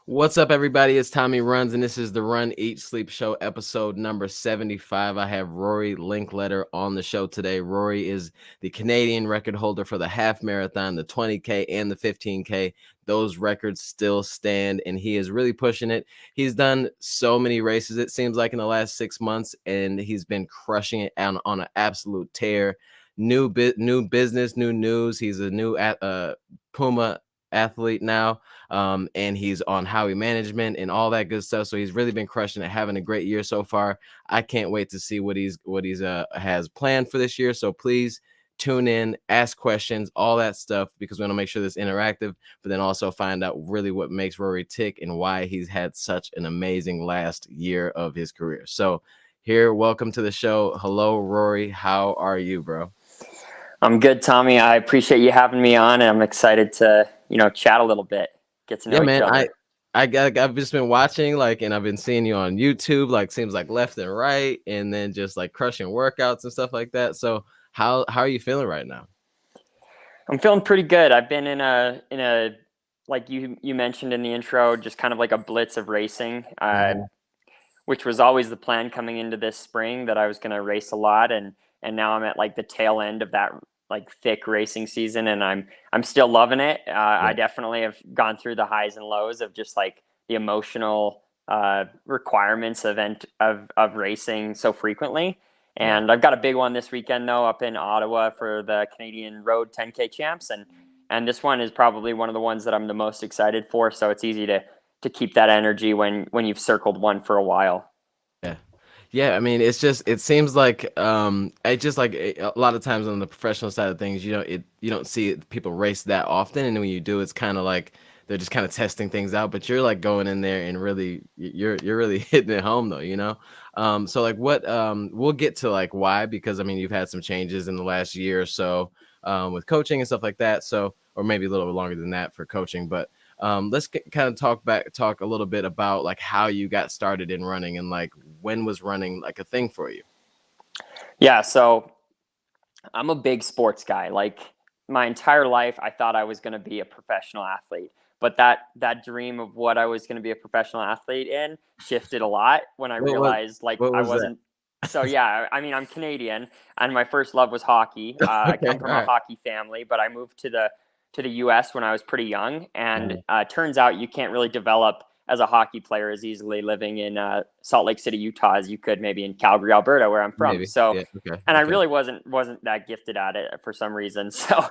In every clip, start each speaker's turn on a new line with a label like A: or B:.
A: What's up, everybody? It's Tommy Runs, and this is the Run, Eat, Sleep Show, episode number 75. I have Rory Linkletter on the show today. Rory is the Canadian record holder for the half marathon, the 20K, and the 15K. Those records still stand, and he is really pushing it. He's done so many races, it seems like, in the last 6 months, and he's been crushing it on an absolute tear. New business, new news. He's a new Puma athlete now, and he's on Howie management and all that good stuff. So he's really been crushing it, having a great year so far. I can't wait to see what he's has planned for this year. So please tune in, ask questions, all that stuff, because we want to make sure this interactive, but then also find out really what makes Rory tick and why he's had such an amazing last year of his career. So here, welcome to the show. Hello, Rory. How are you, bro?
B: I'm good, Tommy. I appreciate you having me on, and I'm excited to, chat a little bit, get to know each other.
A: I've just been watching, and I've been seeing you on YouTube, seems like left and right, and then just crushing workouts and stuff like that. So how are you feeling right now?
B: I'm feeling pretty good. I've been in a like you mentioned in the intro, just kind of like a blitz of racing, which was always the plan coming into this spring, that I was going to race a lot, and now I'm at the tail end of that thick racing season, and I'm still loving it. I definitely have gone through the highs and lows of just the emotional requirements of racing so frequently. And I've got a big one this weekend, though, up in Ottawa for the Canadian Road 10K Champs, and this one is probably one of the ones that I'm the most excited for. So it's easy to keep that energy when you've circled one for a while.
A: Yeah, I mean, it seems like I just a lot of times on the professional side of things, you don't see people race that often, and when you do, it's kind of like they're just kind of testing things out. But you're going in there and really you're really hitting it home, though. So what we'll get to why, because I mean you've had some changes in the last year or so with coaching and stuff like that. So, or maybe a little bit longer than that for coaching, but let's kind of talk a little bit about how you got started in running, and when was running a thing for you?
B: Yeah, so I'm a big sports guy. My entire life, I thought I was going to be a professional athlete, but that dream of what I was going to be a professional athlete in shifted a lot when I realized
A: what
B: I
A: was
B: wasn't. So yeah, I mean, I'm Canadian, and my first love was hockey. I come from a hockey family, but I moved to the U.S. when I was pretty young, and turns out you can't really develop as a hockey player as easily living in Salt Lake City, Utah, as you could maybe in Calgary, Alberta, where I'm from.
A: Maybe.
B: So,
A: Yeah, okay,
B: and I
A: okay.
B: really wasn't that gifted at it for some reason. So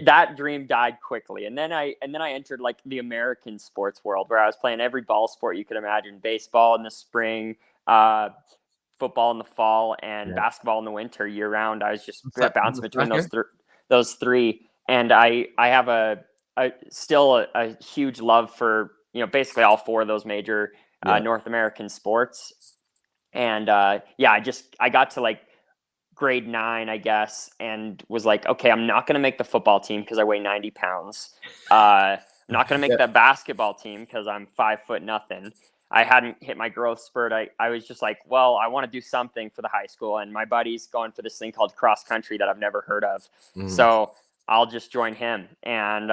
B: that dream died quickly. And then I entered the American sports world, where I was playing every ball sport you could imagine: baseball in the spring, football in the fall, and basketball in the winter, year round. I was just bouncing between those three. And I have still a huge love for basically all four of those major North American sports. And I got to grade 9, I guess, and was okay, I'm not going to make the football team because I weigh 90 pounds. I'm not going to make the basketball team because I'm 5 foot nothing. I hadn't hit my growth spurt. I was just well, I want to do something for the high school, and my buddy's going for this thing called cross country that I've never heard of. So I'll just join him. And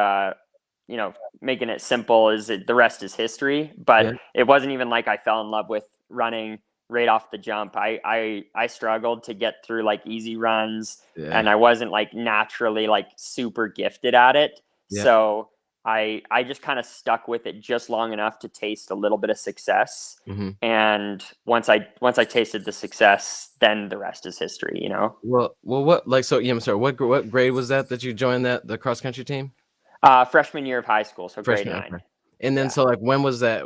B: making it simple, the rest is history. But it wasn't even I fell in love with running right off the jump. I struggled to get through easy runs, and I wasn't naturally super gifted at it. So I just kind of stuck with it just long enough to taste a little bit of success. And once I tasted the success, then the rest is history,
A: Well, what I'm sorry, what grade was that you joined the cross country team?
B: Freshman year of high school, so grade
A: Freshman,
B: 9.
A: okay. And then when was that?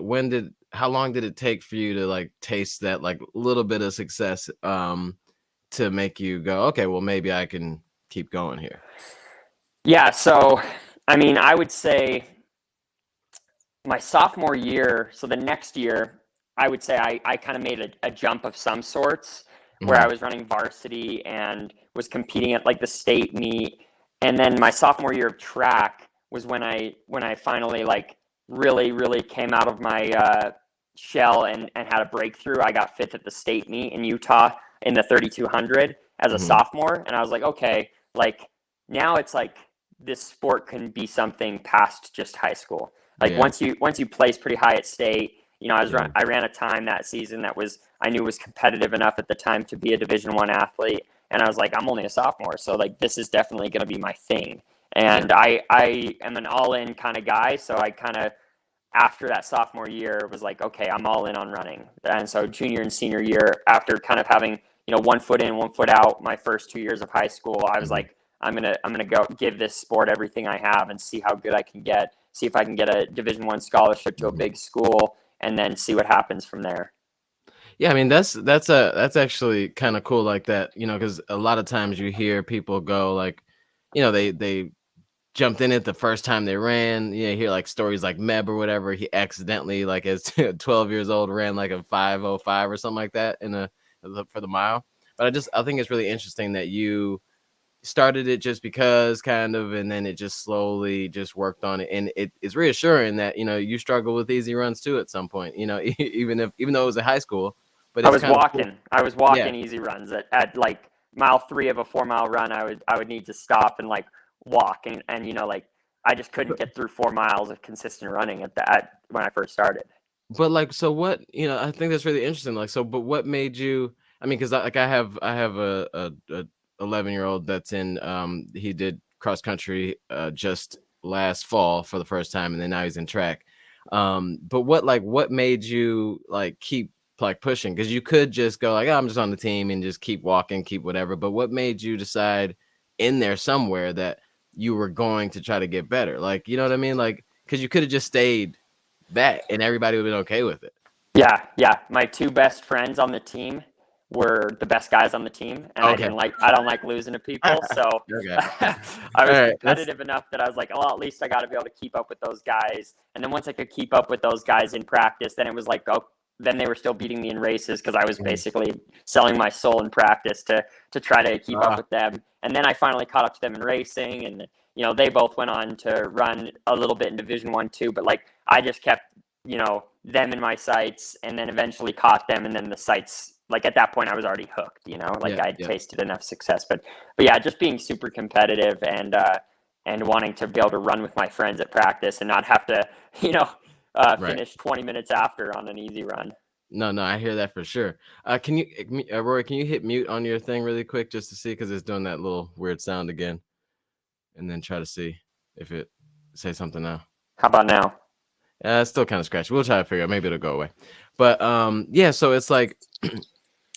A: How long did it take for you to taste that little bit of success to make you go, okay, well maybe I can keep going here?
B: Yeah, so I mean, I would say my sophomore year, so the next year, I would say I kind of made a jump of some sorts, where I was running varsity and was competing at the state meet. And then my sophomore year of track was when I finally really came out of my shell and had a breakthrough. I got 5th at the state meet in Utah in the 3200 as a sophomore, and I was okay, now it's this sport can be something past just high school. Like
A: Yeah.
B: once you place pretty high at state, you know,
A: Yeah.
B: I ran a time that season that I knew was competitive enough at the time to be a Division I athlete, and I was like, I'm only a sophomore, so like this is definitely going to be my thing. And I am an all in kind of guy, so I kind of after that sophomore year was like, okay, I'm all in on running. And so junior and senior year, after kind of having, you know, 1 foot in, 1 foot out, my first 2 years of high school, I was
A: Mhm.
B: like, I'm gonna go give this sport everything I have and see how good I can get. See if I can get a Division I scholarship to a
A: Mhm.
B: big school, and then see what happens from there.
A: Yeah, I mean that's actually kind of cool like that, you know, because a lot of times you hear people go like, you know, they jumped in it the first time they ran. You hear like stories like Meb or whatever. He accidentally, like as 12 years old, ran like a 5:05 or something like that for the mile. But I think it's really interesting that you started it just because kind of, and then it just slowly just worked on it. And it's reassuring that, you know, you struggle with easy runs too at some point, you know, even though it was in high school, but it's kind of cool.
B: I was
A: Yeah.
B: walking easy runs at like mile 3 of a 4 mile run. I would need to stop and like walk and you know like I just couldn't get through 4 miles of consistent running at when I first started.
A: But, like, so what, you know, I think that's really interesting, like, so but what made you, I mean, 'cause I have a 11-year-old that's in, he did cross country, just last fall for the first time, and then now he's in track. But what made you, like, keep, like, pushing? 'Cause you could just go like, "Oh, I'm just on the team," and just keep walking, keep whatever, but what made you decide in there somewhere that you were going to try to get better? Like, you know what I mean? Like, 'cause you coulda just stayed that, and everybody would've been okay with it.
B: Yeah, yeah. My two best friends on the team were the best guys on the team, and
A: Okay.
B: I don't like losing to people, so
A: Okay.
B: I was
A: Alright, that's
B: competitive enough that I was like, "Oh, at least I gotta be able to keep up with those guys." And then once I could keep up with those guys in practice, then it was like, oh, then they were still beating me in races because I was
A: mhm.
B: basically selling my soul in practice to try to keep up
A: Ah,
B: with them. And then I finally caught up to them in racing, and you know, they both went on to run a little bit in Division I too, but like I just kept, you know, them in my sights and then eventually caught them, and then the sights, like at that point I was already hooked, you know, like
A: yeah,
B: I'd
A: yeah,
B: tasted enough success. But yeah, just being super competitive and wanting to be able to run with my friends at practice and not have to, you know,
A: right.
B: finish 20 minutes after on an easy run.
A: No, no, I hear that for sure. Can you, Rory, can you hit mute on your thing really quick just to see, because it's doing that little weird sound again, and then try to see if it say something now.
B: How about now?
A: It's still kinda scratchy. We'll try to figure out, maybe it'll go away. But, yeah, so it's like,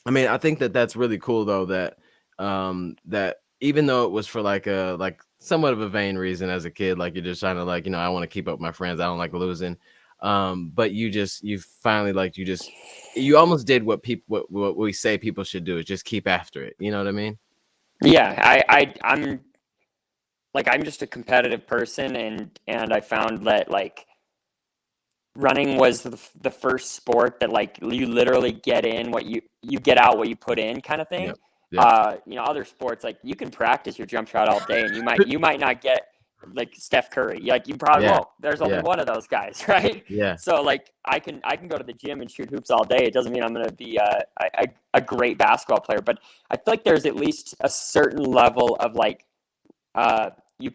A: I mean, I think that that's really cool though that, that even though it was for like a, like somewhat of a vain reason as a kid, like you're just trying to, like, you know, I want to keep up with my friends. I don't like losing. But you finally, like, you almost did what people, what we say people should do, is just keep after it. You know what I mean?
B: Yeah, I'm like I'm just a competitive person, and I found that like running was the first sport that like you literally get in what you get out what you put in kind of thing.
A: Yep. Yep.
B: You know, other sports like you can practice your jump shot all day and you might not get like Steph Curry. Like you probably
A: Yeah.
B: won't. There's only
A: Yeah.
B: one of those guys, right?
A: Yeah.
B: So like I can go to the gym and shoot hoops all day. It doesn't mean I'm going to be a great basketball player, but I feel like there's at least a certain level of like uh, you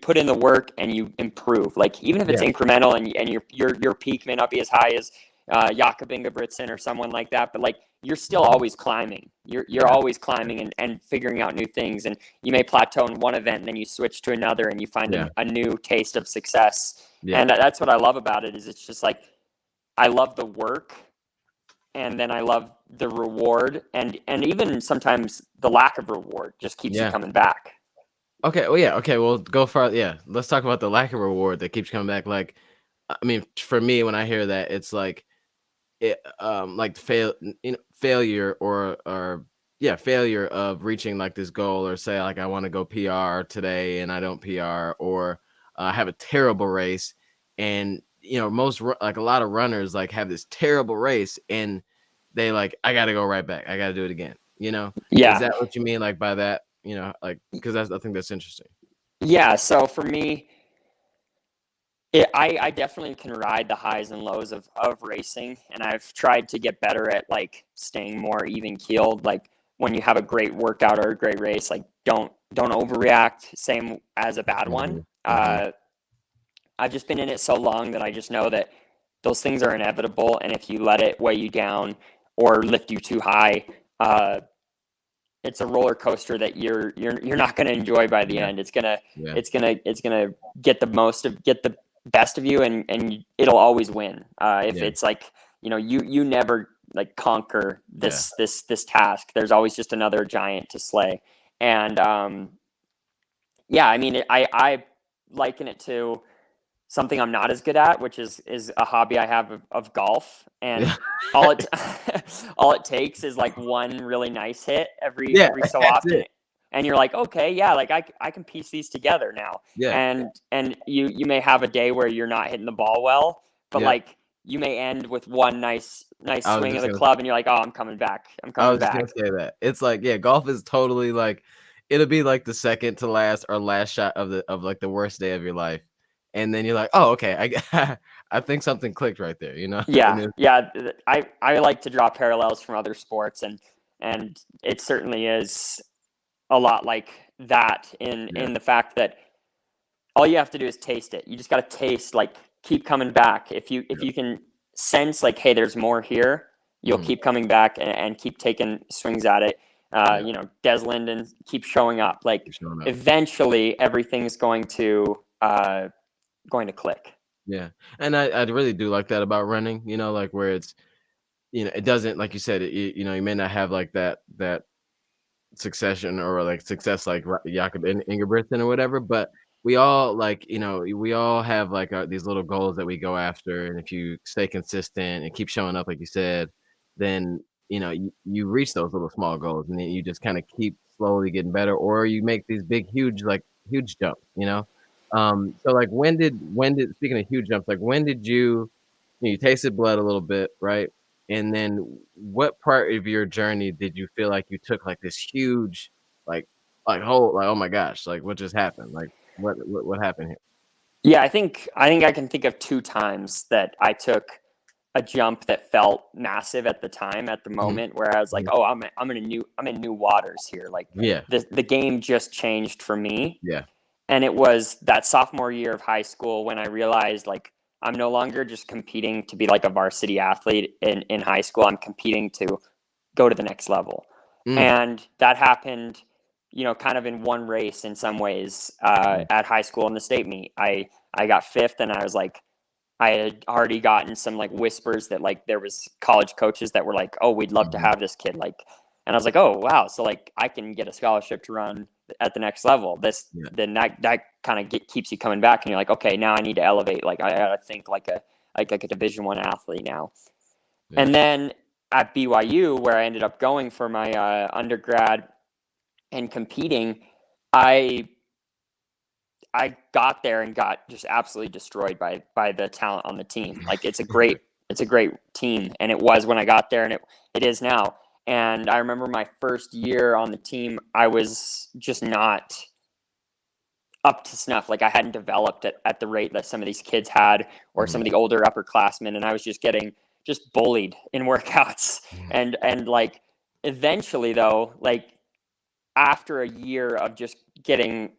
B: put in the work and you improve. Like even if it's
A: Yeah.
B: incremental and your peak may not be as high as Jakob Ingebrigtsen or someone like that, but like you're still
A: Mhm.
B: always climbing. You're
A: Yeah.
B: always climbing and figuring out new things. And you may plateau in one event and then you switch to another and you find
A: Yeah.
B: a new taste of success.
A: Yeah.
B: And that's what I love about it is it's just like I love the work and then I love the reward and even sometimes the lack of reward just keeps you
A: Yeah.
B: coming back.
A: Okay. Well, yeah. Okay. Well, go far. Yeah. Let's talk about the lack of reward that keeps coming back. Like, I mean, for me, when I hear that, it's like failure, or yeah, failure of reaching like this goal, or say like I want to go PR today and I don't PR, or have a terrible race, and you know, like a lot of runners like have this terrible race, and they like, I got to go right back, I got to do it again, you know. Is
B: Yeah.
A: that what you mean, like, by that, you know, like, because I think that's interesting.
B: Yeah, so for me, I definitely can ride the highs and lows of racing, and I've tried to get better at like staying more even keeled. Like when you have a great workout or a great race, like don't overreact. Same as a bad one.
A: Hmm. Hmm.
B: I've just been in it so long that I just know that those things are inevitable, and if you let it weigh you down or lift you too high, it's a roller coaster that you're not going to enjoy by the end. It's gonna get the best of you, and it'll always win. If it's like, you never like conquer this task. There's always just another giant to slay. And I mean, I liken it to something I'm not as good at, which is a hobby I have of golf. And all it takes is like one really nice hit every so often. And you're like, okay, like I can piece these together now.
A: Yeah.
B: And you may have a day where you're not hitting the ball well, but like you may end with one nice swing of the club, and you're like, oh, I'm coming back.
A: I was just gonna say that. It's like, golf is totally like, it'll be like the second to last or last shot of like the worst day of your life. And then you're like, oh, okay, I think something clicked right there,
B: Yeah. I like to draw parallels from other sports, and it certainly is a lot like that in the fact that all you have to do is taste it. You just got to taste, like, keep coming back. If you can sense like, hey, there's more here, you'll keep coming back and keep taking swings at it. Des Linden keep showing up. Like, eventually everything's going to click.
A: Yeah. And I really do like that about running, like where it's, it doesn't, like you said, you may not have like that succession or like success like Jakob Ingebrigtsen or whatever, but we all like, we all have like these little goals that we go after. And if you stay consistent and keep showing up, like you said, then, you reach those little small goals, and then you just kind of keep slowly getting better, or you make these big, huge jumps, so like when did speaking of huge jumps, like when did you tasted blood a little bit, right? And then what part of your journey did you feel like you took like this huge whole, like, oh my gosh, like what just happened? Like what happened here?
B: Yeah, I think I can think of 2 times that I took a jump that felt massive at the time, at the moment, where I was like, oh, I'm in new waters here. Like, the game just changed for me.
A: Yeah.
B: And it was that sophomore year of high school when I realized, like, I'm no longer just competing to be like a varsity athlete in high school. I'm competing to go to the next level. And that happened, kind of in one race in some ways, at high school in the state meet. I got 5th, and I was like, I had already gotten some like whispers that like there was college coaches that were like, oh, we'd love to have this kid. Like, and I was like, oh, wow. So like I can get a scholarship to run at the next level. Then that kind of keeps you coming back, and you're like, okay, now I need to elevate. Like, I gotta think like a Division I athlete now. And then at BYU, where I ended up going for my undergrad and competing, I got there and got just absolutely destroyed by the talent on the team. Like, it's a great team, and it was when I got there, and it is now. And I remember my first year on the team, I was just not up to snuff. Like, I hadn't developed at the rate that some of these kids had, or some of the older upperclassmen, and I was just getting bullied in workouts. And like, eventually though, like after a year of just getting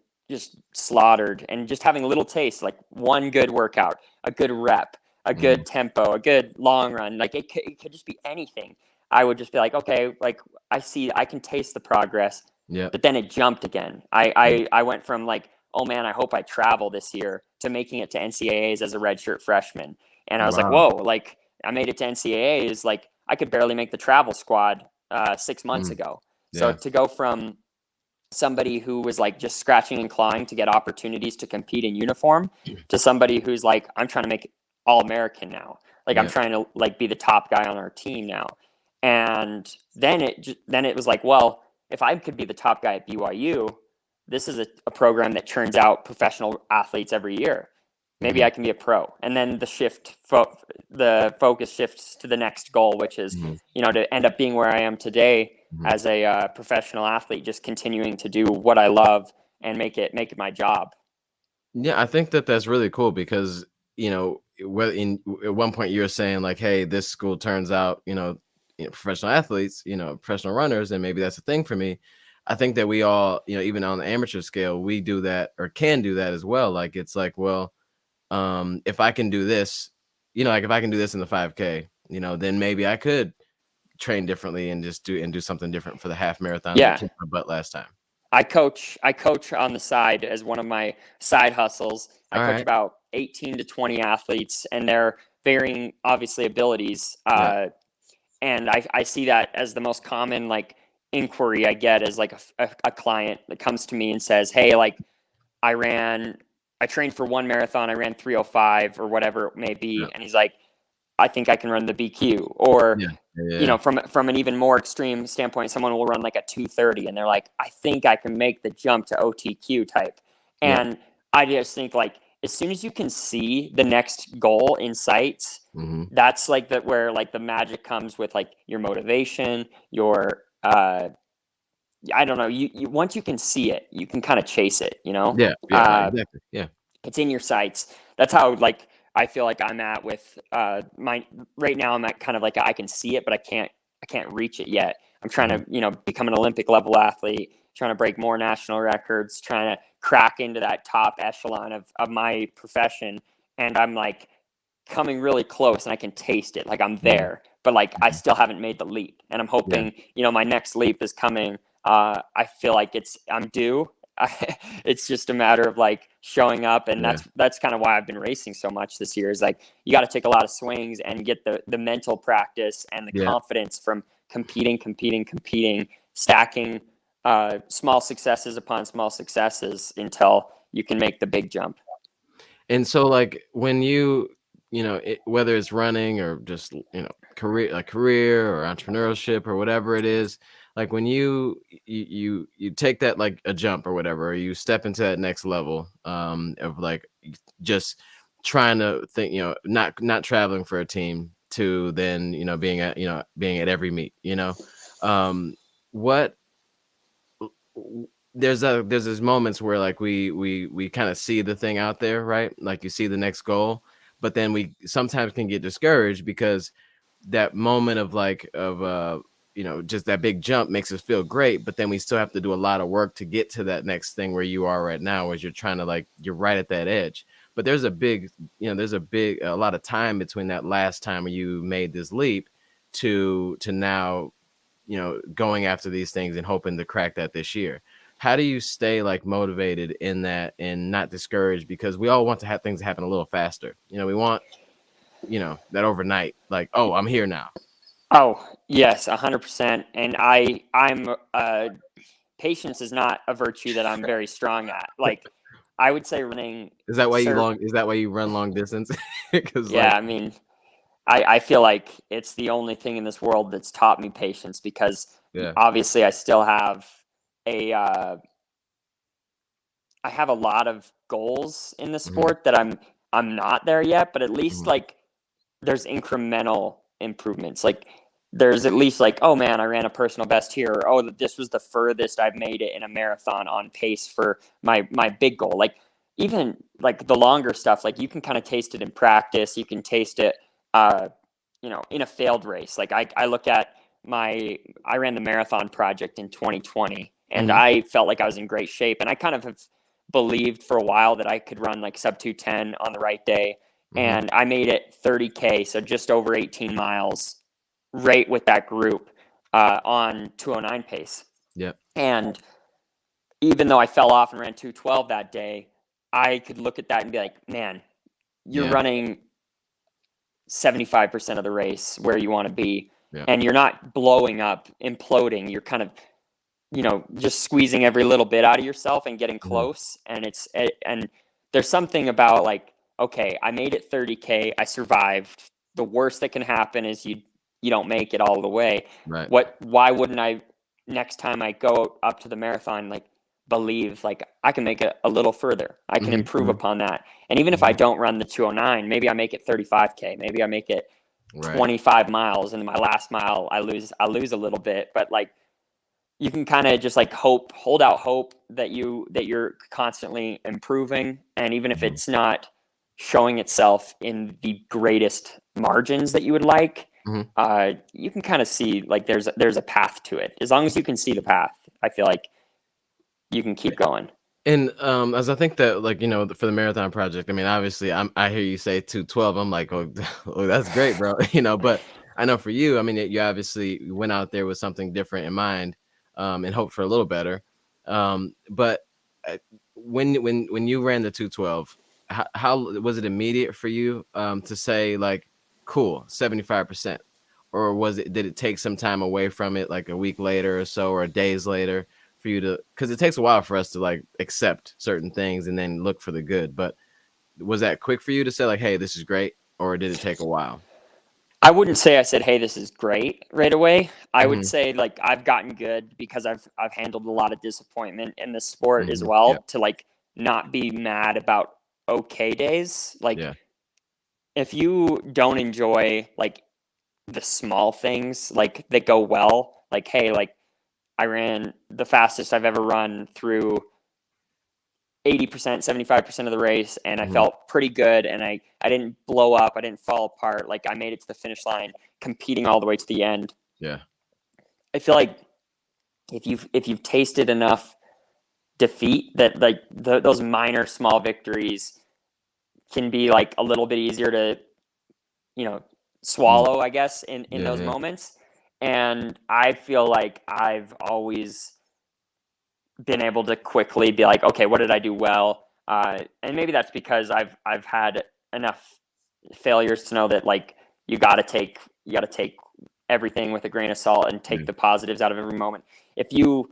B: slaughtered and just having a little taste, like one good workout, a good rep, a good tempo, a good long run, like it could just be anything. I would just be like, okay, like I can taste the progress.
A: Yeah.
B: But then it jumped again. I went from like, oh man, I hope I travel this year, to making it to NCAAs as a redshirt freshman. And I was like, whoa, like I made it to NCAAs. Like I could barely make the travel squad 6 months ago. So to go from somebody who was like just scratching and clawing to get opportunities to compete in uniform to somebody who's like, I'm trying to make All-American now. Like I'm trying to like be the top guy on our team now. And then it was like, well, if I could be the top guy at BYU, this is a program that churns out professional athletes every year. Maybe I can be a pro. And then the focus shifts to the next goal, which is, to end up being where I am today as a professional athlete, just continuing to do what I love and make it my job.
A: Yeah, I think that's really cool because, at one point you were saying like, hey, this school turns out, professional athletes, professional runners, and maybe that's a thing for me. I think that we all, even on the amateur scale, we do that or can do that as well. Like, it's like, well, if I can do this, like if I can do this in the 5K, then maybe I could train differently and just do something different for the half marathon that
B: Yeah.
A: kicked my butt last time.
B: I coach on the side as one of my side hustles. I
A: All
B: coach
A: right.
B: about 18 to 20 athletes, and they're varying, obviously, abilities.
A: Yeah.
B: And I see that as the most common like inquiry I get is like a client that comes to me and says, "Hey, like I trained for one marathon, I ran 3:05 or whatever it may be,"
A: Yeah.
B: and he's like, "I think I can run the BQ," or
A: Yeah. Yeah.
B: from an even more extreme standpoint, someone will run like a 2:30 and they're like, I think I can make the jump to OTQ type.
A: Yeah.
B: And I just think like as soon as you can see the next goal in sight,
A: Mm-hmm.
B: that's like where like the magic comes with like your motivation, your I don't know, you once you can see it, you can kind of chase it,
A: Yeah. Yeah. Exactly. Yeah.
B: it's in your sights. That's how like I feel like I'm at with my right now. I'm at kind of like I can see it, but I can't reach it yet. I'm trying
A: Mm-hmm.
B: to become an Olympic level athlete, trying to break more national records, trying to crack into that top echelon of my profession, and I'm like coming really close, and I can taste it. Like I'm
A: Mm-hmm.
B: there, but like I still haven't made the leap, and I'm
A: Yeah.
B: hoping my next leap is coming. I feel like I'm due. It's just a matter of like showing up, and
A: Yeah.
B: that's kind of why I've been racing so much this year. Is like you got to take a lot of swings and get the mental practice and the
A: Yeah.
B: confidence from competing, stacking small successes upon small successes until you can make the big jump.
A: And so, like, when whether it's running or just career or entrepreneurship or whatever it is, like when you take that like a jump or whatever, or you step into that next level of like just trying to think, not traveling for a team to then being at every meet, what there's these moments where like we kind of see the thing out there, right? Like you see the next goal, but then we sometimes can get discouraged because that moment of just that big jump makes us feel great, but then we still have to do a lot of work to get to that next thing where you are right now, as you're trying to like you're right at that edge. But there's a lot of time between that last time where you made this leap to now going after these things and hoping to crack that this year. How do you stay like motivated in that and not discouraged? Because we all want to have things happen a little faster. We want, that overnight, like, oh, I'm here now.
B: Oh yes, 100%. And I'm patience is not a virtue that I'm very strong at. Like I would say running.
A: Is that why you run long distance? Because
B: Yeah, I mean, I feel like it's the only thing in this world that's taught me patience because
A: yeah.
B: obviously I still have I have a lot of goals in the
A: Mm-hmm.
B: sport that I'm not there yet, but at least
A: Mm-hmm.
B: like there's incremental improvements. Like there's at least like, oh man, I ran a personal best here, or oh, this was the furthest I've made it in a marathon on pace for my big goal. Like even like the longer stuff, like you can kind of taste it in practice. You can taste it, in a failed race. Like I look at I ran the marathon project in 2020, and
A: Mm-hmm.
B: I felt like I was in great shape, and I kind of have believed for a while that I could run like sub 210 on the right day.
A: Mm-hmm.
B: And I made it 30K, so just over 18 miles, right with that group on 209 pace.
A: Yep.
B: And even though I fell off and ran 212 that day, I could look at that and be like, man, you're
A: Yeah.
B: running 75% of the race where you want to be.
A: Yeah.
B: And you're not blowing up, imploding. You're kind of, just squeezing every little bit out of yourself and getting
A: Mm-hmm.
B: close. And there's something about like, okay, I made it 30K. I survived. The worst that can happen is you don't make it all the way.
A: Right.
B: Why wouldn't I next time I go up to the marathon, like believe like I can make it a little further. I can
A: Mm-hmm.
B: improve
A: Mm-hmm.
B: upon that. And even if I don't run the 209, maybe I make it 35K. Maybe I make it
A: Right.
B: 25 miles, and my last mile I lose a little bit, but like you can kind of just like hold out hope that you're constantly improving. And even if
A: Mm-hmm.
B: it's not showing itself in the greatest margins that you would like,
A: Mm-hmm.
B: you can kind of see like there's a path to it. As long as you can see the path, I feel like you can keep going.
A: And as I think that, like, for the marathon project, I mean, obviously, I hear you say 2:12. I'm like, oh, oh, that's great, bro. But I know for you, I mean, you obviously went out there with something different in mind, and hope for a little better. But uh, when you ran the 2:12, how was it immediate for you to say like, cool, 75%, or did it take some time away from it, like a week later or so, or days later? For you to, because it takes a while for us to like accept certain things and then look for the good. But was that quick for you to say like, hey, this is great, or did it take a while?
B: I wouldn't say I said, "Hey, this is great" right away. I would
A: Hmm.
B: say like I've gotten good because I've handled a lot of disappointment in the sport as
A: Hmm.
B: well
A: Yeah.
B: to like not be mad about okay days. Like
A: Yeah.
B: if you don't enjoy like the small things like that go well, like hey, like I ran the fastest I've ever run through 80%, 75% of the race, and I
A: Hmm.
B: felt pretty good, and I didn't blow up, I didn't fall apart, like I made it to the finish line competing all the way to the end.
A: Yeah.
B: I feel like if you've tasted enough defeat that like those minor small victories can be like a little bit easier to you know
A: Mm.
B: swallow, I guess, in
A: Yeah.
B: those
A: Yeah.
B: moments. And I feel like I've always been able to quickly be like, okay, what did I do well? And maybe that's because I've had enough failures to know that like you got to take everything with a grain of salt and
A: Yeah.
B: take the positives out of every moment. If you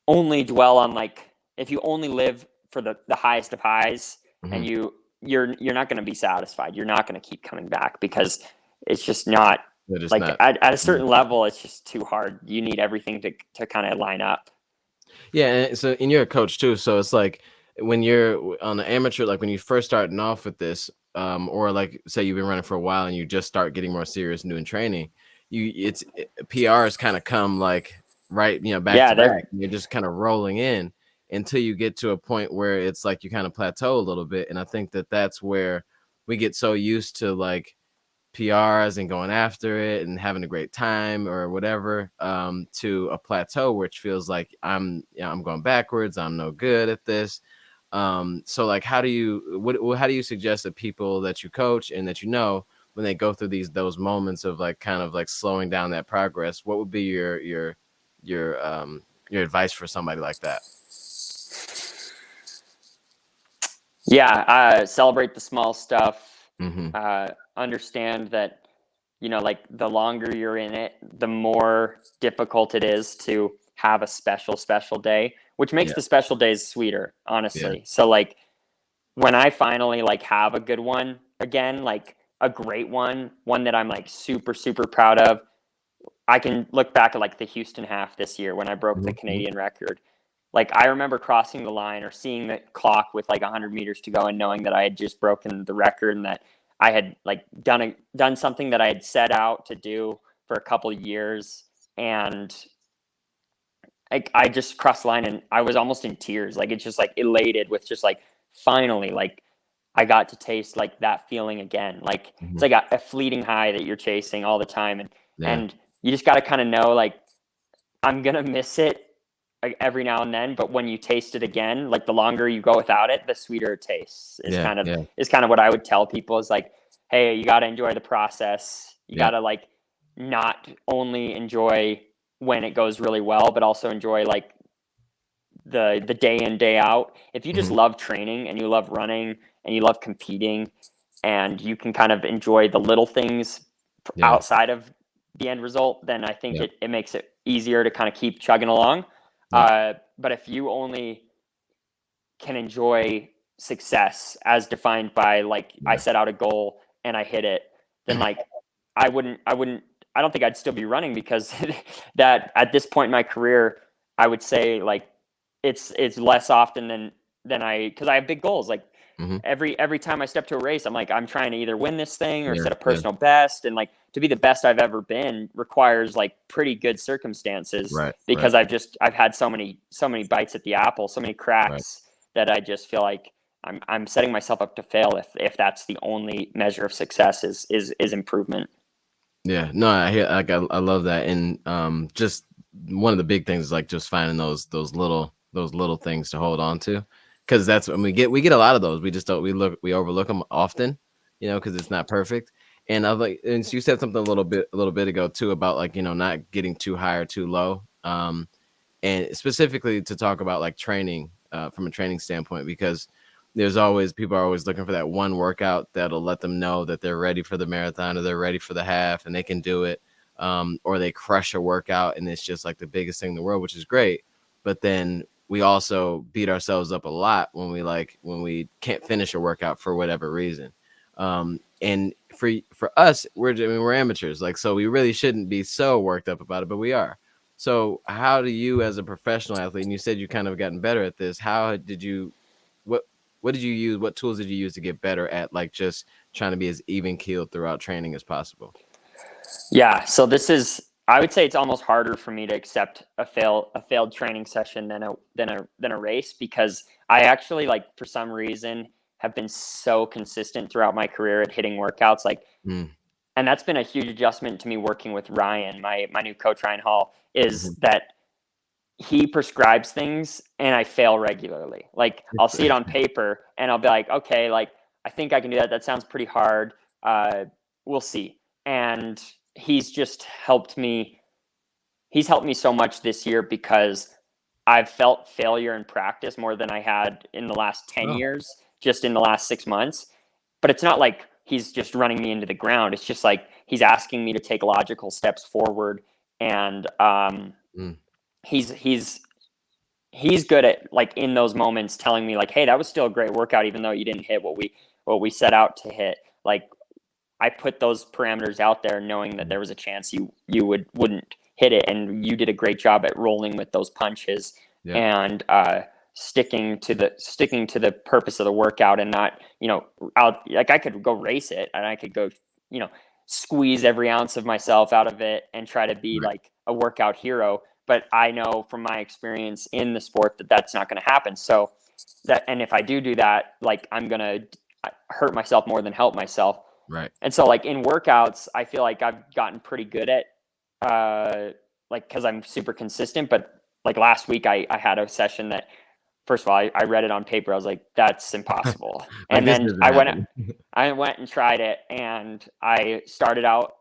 B: only dwell on like if you only live for the highest of highs and
A: Hmm.
B: you're not going to be satisfied. You're not going to keep coming back because it's just not
A: They're just
B: like
A: not.
B: at a
A: Yeah.
B: certain level it's just too hard. You need everything to kind of line up.
A: Yeah, and you're a coach too, so it's like when you're on the amateur, like when you first starting off with this, or like say you've been running for a while and you just start getting more serious and doing training, PRs kind of come like right, back
B: Yeah,
A: to back.
B: they're
A: And you're just kind of rolling in until you get to a point where it's like you kind of plateau a little bit, and I think that that's where we get so used to like PRs and going after it and having a great time or whatever, to a plateau which feels like I'm going backwards. I'm no good at this. So like, how do you suggest that people that you coach and that when they go through those moments of like kind of like slowing down that progress, what would be your advice for somebody like that?
B: yeah, celebrate the small stuff.
A: Hmm.
B: Understand that like the longer you're in it, the more difficult it is to have a special day, which makes
A: Yeah.
B: the special days sweeter,
A: Yeah.
B: honestly. So like when I finally like have a good one again, like a great one that I'm like super super proud of, I can look back at like the Houston half this year when I broke the
A: Hmm. Hmm.
B: Canadian record. Like I remember crossing the line or seeing the clock with like 100 meters to go and knowing that I had just broken the record and that I had like done something that I had set out to do for a couple of years. And I just crossed the line and I was almost in tears. Like it's just like elated with just like finally like I got to taste like that feeling again. Like it's
A: Hmm.
B: like a fleeting high that you're chasing all the time, and
A: Yeah.
B: and you just got to kind of know like I'm gonna miss it like every now and then, but when you taste it again, like the longer you go without it, the sweeter it tastes.
A: Yeah. Yeah.
B: Is kind of what I would tell people is like, hey, you got to enjoy the process. You got
A: Yeah.
B: to like not only enjoy when it goes really well, but also enjoy like the day in day out. If you just
A: Hmm.
B: love training and you love running and you love competing and you can kind of enjoy the little things
A: Yeah.
B: outside of the end result, then I think
A: Yeah.
B: it makes it easier to kind of keep chugging along.
A: Yeah.
B: But if you only can enjoy success as defined by like I
A: Yeah.
B: set out a goal and I hit it, then like I wouldn't I don't think I'd still be running because that at this point in my career, I would say like it's less often than I because I have big goals. Like
A: Hmm.
B: every time I step to a race, I'm like I'm trying to either win this thing or
A: Yeah.
B: set a
A: Yeah.
B: personal best, and like to be the best I've ever been requires like pretty good circumstances
A: Right. Right.
B: because I've had so many bites at the apple, so many
A: Right.
B: cracks that I just feel like I'm setting myself up to fail if that's the only measure of success is improvement.
A: Yeah, no, I hear like I love that, and just one of the big things is like just finding those little things to hold on to, because that's when we get a lot of those. We just don't we overlook them often, because it's not perfect. And I like, and so you said something a little bit ago too about like not getting too high or too low. And specifically to talk about like training from a training standpoint, because people are always looking for that one workout that'll let them know that they're ready for the marathon or they're ready for the half and they can do it, or they crush a workout and it's just like the biggest thing in the world, which is great. But then we also beat ourselves up a lot when we can't finish a workout for whatever reason. And for us, we're amateurs, like, so we really shouldn't be so worked up about it, but we are. So how do you, as a professional athlete, and you said you kind of gotten better at this, how did you, what what did you use? What tools did you use to get better at like just trying to be as even keeled throughout training as possible?
B: Yeah, so this is, I would say it's almost harder for me to accept a failed training session than a race, because I actually, like, for some reason, have been so consistent throughout my career at hitting workouts, like,
A: Mm,
B: and that's been a huge adjustment to me working with Ryan, my new coach, Ryan Hall, is
A: mhm.
B: that he prescribes things and I fail regularly. Like, I'll see it on paper and I'll be like, okay, like, I think I can do that. That sounds pretty hard. Uh, we'll see. And he's just helped me. He's helped me so much this year because I've felt failure in practice more than I had in the last 10
A: Oh,
B: years, just in the last 6 months. But it's not like he's just running me into the ground. It's just like he's asking me to take logical steps forward. And
A: mm,
B: he's he's good at, like, in those moments telling me like, hey, that was still a great workout even though you didn't hit what we set out to hit. Like, I put those parameters out there knowing that
A: mm.
B: there was a chance you wouldn't hit it, and you did a great job at rolling with those punches
A: Yeah.
B: and sticking to the purpose of the workout, and not, out, like, I could go race it and I could go, you know squeeze every ounce of myself out of it and try to be
A: Right.
B: like a workout hero, but I know from my experience in the sport that that's not going to happen. So that, and if I do that, like, I'm going to hurt myself more than help myself.
A: Right.
B: And so, like, in workouts, I feel like I've gotten pretty good at, uh, like, because I'm super consistent. But like last week, I had a session that, first of all, I read it on paper. I was like, that's impossible.
A: Like
B: And
A: this
B: then
A: doesn't happen.
B: I went and tried it, and I started out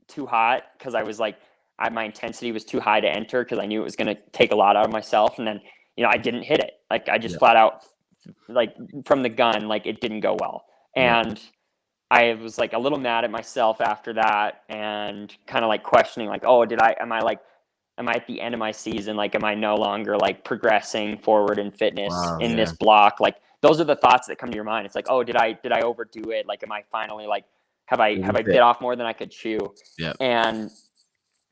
B: too hot because I was like, my intensity was too high to enter because I knew it was going to take a lot out of myself. And then, I didn't hit it. Like, I just
A: Yeah.
B: flat out, like, from the gun, like, it didn't go well.
A: Yeah.
B: And I was like a little mad at myself after that, and kind of like questioning, like, oh, am I at the end of my season? Like, am I no longer like progressing forward in fitness
A: Wow.
B: in this
A: Yeah.
B: block? Like, those are the thoughts that come to your mind. It's like, oh, did I overdo it? Like, am I finally, like, have I
A: Is
B: have I
A: this
B: bit
A: it?
B: off more than I could chew?
A: Yeah.
B: And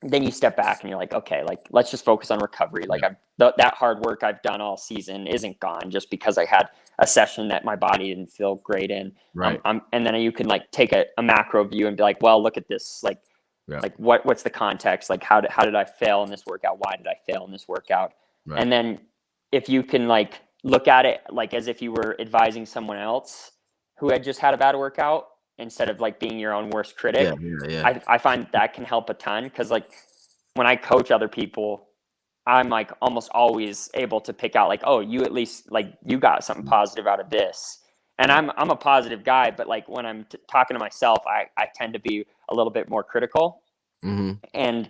B: then you step back and you're like, okay, like, let's just focus on recovery. Like,
A: Yeah.
B: that hard work I've done all season isn't gone just because I had a session that my body didn't feel great in.
A: Right.
B: And then you can, like, take a macro view and be like, well, look at this.
A: Yeah.
B: Like, what's the context? Like, how did I fail in this workout? Why did I fail in this workout?
A: Right.
B: And then if you can, like, look at it like as if you were advising someone else who had just had a bad workout, instead of like being your own worst
A: Yeah.
B: critic,
A: Yeah. Yeah.
B: I find that can help a ton, because, like, when I coach other people, I'm like almost always able to pick out, like, oh, you at least, like, you got something
A: Mm,
B: positive out of this. And
A: right.
B: I'm a positive guy, but like when I'm talking to myself, I tend to be a little bit more critical.
A: Mm-hmm.
B: And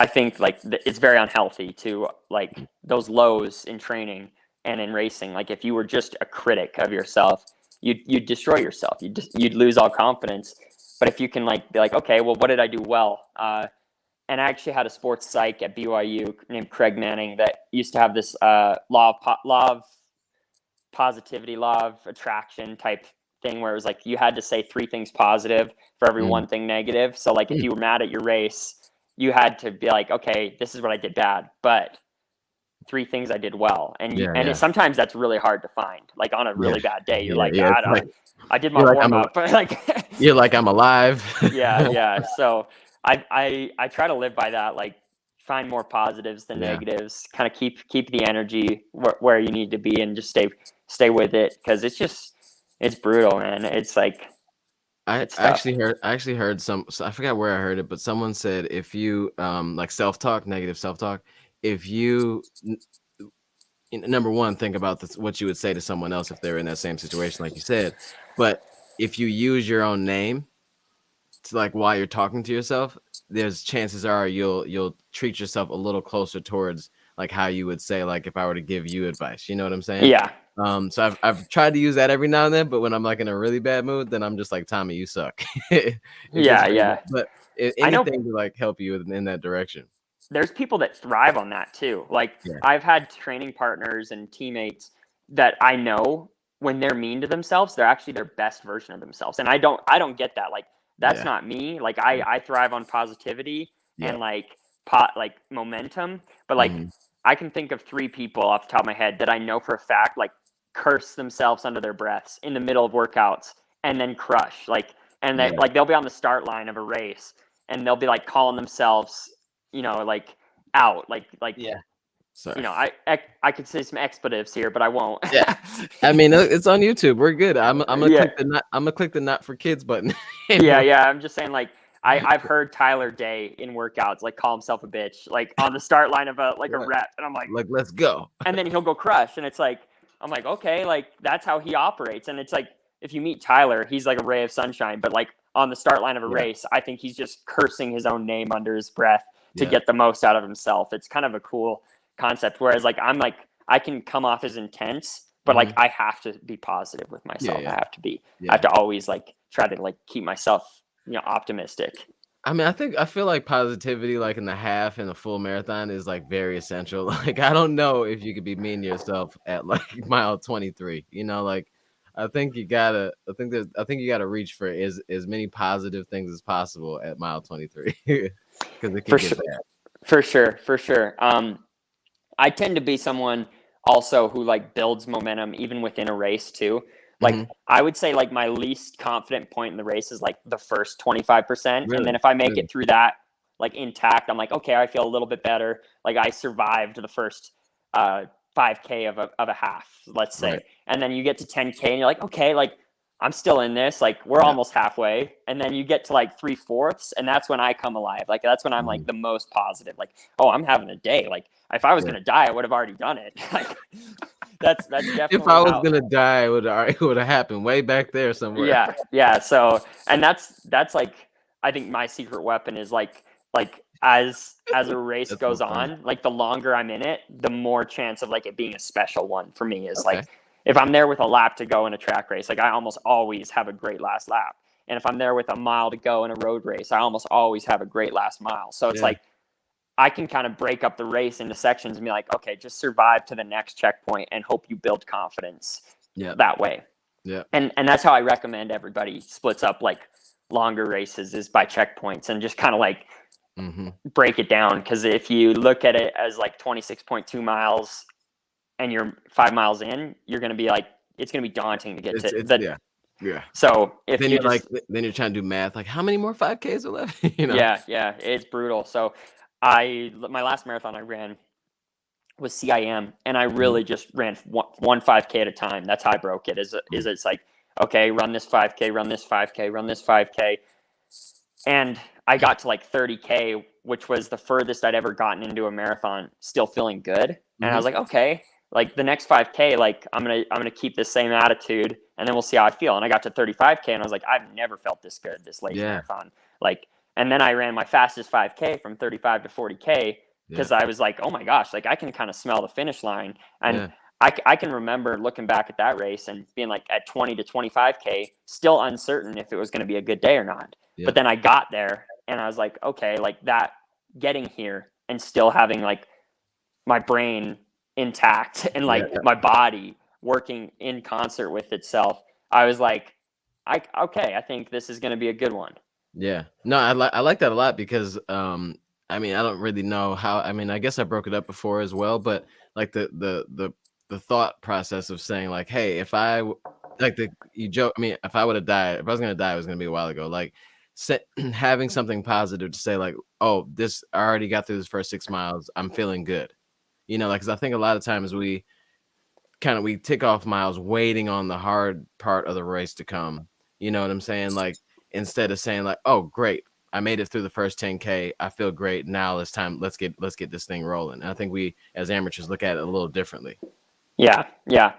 B: I think, like, it's very unhealthy to, like, those lows in training and in racing. Like, if you were just a critic of yourself, you'd destroy yourself. You'd lose all confidence. But if you can, like, be like, okay, well, what did I do well? And I actually had a sports psych at BYU named Craig Manning that used to have this law of positivity, law of attraction type thing, where it was like you had to say three things positive for every
A: Mm.
B: one thing negative. So, like, if
A: Mm.
B: you were mad at your race, you had to be like, okay, this is what I did bad, but three things I did well. And
A: Yeah. Yeah.
B: sometimes that's really hard to find. Like, on a
A: Yeah.
B: really bad day, you're
A: Yeah.
B: like,
A: Yeah. It's like
B: I did my
A: you're like
B: warm up, but like,
A: you're like I'm alive.
B: yeah, yeah. So I try to live by that. Like, find more positives than
A: Yeah.
B: negatives. Kind of keep the energy where you need to be, and just stay with it, because it's brutal, man. It's like,
A: I
B: it's tough.
A: actually heard so I forgot where I heard it, but someone said if you like self-talk, negative self-talk, if you number one, think about this, what you would say to someone else if they're in that same situation, like you said. But if you use your own name to, like, while you're talking to yourself, there's chances are you'll treat yourself a little closer towards like how you would say, like, if I were to give you advice. You know what I'm saying?
B: Yeah.
A: So I've tried to use that every now and then, but when I'm like in a really bad mood, then I'm just like, Tommy, you suck. It gets
B: Yeah.
A: pretty bad.
B: Yeah.
A: But
B: I know
A: anything to like help you in that direction.
B: there's people that thrive on that too. Like
A: Yeah.
B: I've had training partners and teammates that I know when they're mean to themselves, they're actually their best version of themselves. And I don't get that. Like that's
A: Yeah.
B: not me. Like
A: Yeah.
B: I thrive on positivity and
A: Yep.
B: like momentum. But like
A: Mhm.
B: I can think of 3 people off the top of my head that I know for a fact like curse themselves under their breaths in the middle of workouts and then crush. And
A: Yeah.
B: they like they'll be on the start line of a race and they'll be like calling themselves, like out,
A: Yeah. Sorry.
B: I could say some expletives here, but I won't.
A: Yeah. I mean, it's on YouTube. We're good. I'm gonna
B: Yeah,
A: click the not for kids button.
B: yeah,
A: Anyway.
B: yeah. I'm just saying, like I've heard Tyler Day in workouts like call himself a bitch, like on the start line of a
A: Yeah.
B: rep, and I'm like,
A: Let's go.
B: and then he'll go crush, and it's like I'm like, okay, like that's how he operates, and it's like if you meet Tyler, he's like a ray of sunshine, but like on the start line of a
A: Yeah.
B: race, I think he's just cursing his own name under his breath to
A: Yeah.
B: get the most out of himself. It's kind of a cool concept. Whereas like I'm like I can come off as intense, but like I have to be positive with myself.
A: Yeah.
B: I have to be.
A: Yeah.
B: I have to always like try to like keep myself optimistic.
A: I mean, I feel like positivity, like in the half and the full marathon, is like very essential. Like, I don't know if you could be mean to yourself at like mile 23. Like I think you gotta. I think you gotta reach for as many positive things as possible at mile 23 because it can
B: For
A: get
B: sure.
A: bad.
B: For sure. I tend to be someone also who like builds momentum even within a race too. Like
A: Mhm.
B: I would say like my least confident point in the race is like the first 25%. And then
A: Really,
B: if I make
A: really.
B: it through that like intact, I'm like, okay, I feel a little bit better. Like I survived the first 5K of a half, let's say.
A: Right.
B: And then you get to 10K and you're like, okay, like I'm still in this. Like we're
A: Yeah.
B: almost halfway. And then you get to like 3/4, and that's when I come alive. Like that's when I'm like
A: Mhm.
B: the most positive. Like, oh, I'm having a day. Like if I was
A: Yeah.
B: gonna die, I would have already done it. Like that's
A: If
B: definitely
A: I was
B: how.
A: gonna die, it would have happened way back there somewhere.
B: Yeah. So, and that's like I think my secret weapon is like as a race
A: That's so
B: goes
A: funny.
B: on, like the longer I'm in it, the more chance of like it being a special one for me is
A: Okay.
B: like if I'm there with a lap to go in a track race, like I almost always have a great last lap. And if I'm there with a mile to go in a road race, I almost always have a great last mile. So it's
A: Yeah.
B: like I can kind of break up the race into sections and be like, okay, just survive to the next checkpoint and hope you build confidence
A: Yeah.
B: that way.
A: Yeah.
B: And that's how I recommend everybody splits up like longer races is by checkpoints and just kind of like
A: Mhm.
B: break it down. Because if you look at it as like 26.2 miles and you're 5 miles in, you're going to be like, it's going to be daunting to get to
A: It's
B: the.
A: yeah. Yeah.
B: So if
A: Then
B: you
A: you're like,
B: just,
A: then you're trying to do math. Like, how many more 5Ks are left?
B: yeah, it's brutal. So my last marathon I ran was CIM, and I
A: Mhm.
B: really just ran one 5K at a time. That's how I broke it. Is
A: Mhm.
B: it's like, okay, run this 5K, run this 5K, run this 5K. And I got to like 30K, which was the furthest I'd ever gotten into a marathon, still feeling good. And I was
A: Mhm.
B: like, okay, like the next 5K, like I'm gonna keep the same attitude, and then we'll see how I feel. And I got to 35K, and I was like, I've never felt this good this late in
A: Yeah.
B: marathon. Like, and then I ran my fastest 5K from 35 to 40K
A: Yeah.
B: because I was like, oh my gosh, like I can kind of smell the finish line. And
A: Yeah.
B: I can remember looking back at that race and being like at 20 to 25K, still uncertain if it was going to be a good day or not.
A: Yeah.
B: But then I got there and I was like, okay, like that getting here and still having like my brain intact and
A: Yeah.
B: like my body working in concert with itself. I was like, okay, I think this is going to be a good one.
A: Yeah. No, I like that a lot because I mean, I don't really know how. I mean, I guess I broke it up before as well, but like the thought process of saying like, hey, if I like the you joke. I mean, if I would have died, if I was gonna die, it was gonna be a while ago. Like, having something positive to say, like, oh, this I already got through this first 6 miles. I'm feeling good. Like, 'cause I think a lot of times we tick off miles waiting on the hard part of the race to come. You know what I'm saying? Like, instead of saying like, "Oh, great, I made it through the first 10K. I feel great. Now it's time. Let's get this thing rolling." And I think we as amateurs look at it a little differently.
B: Yeah. Yeah.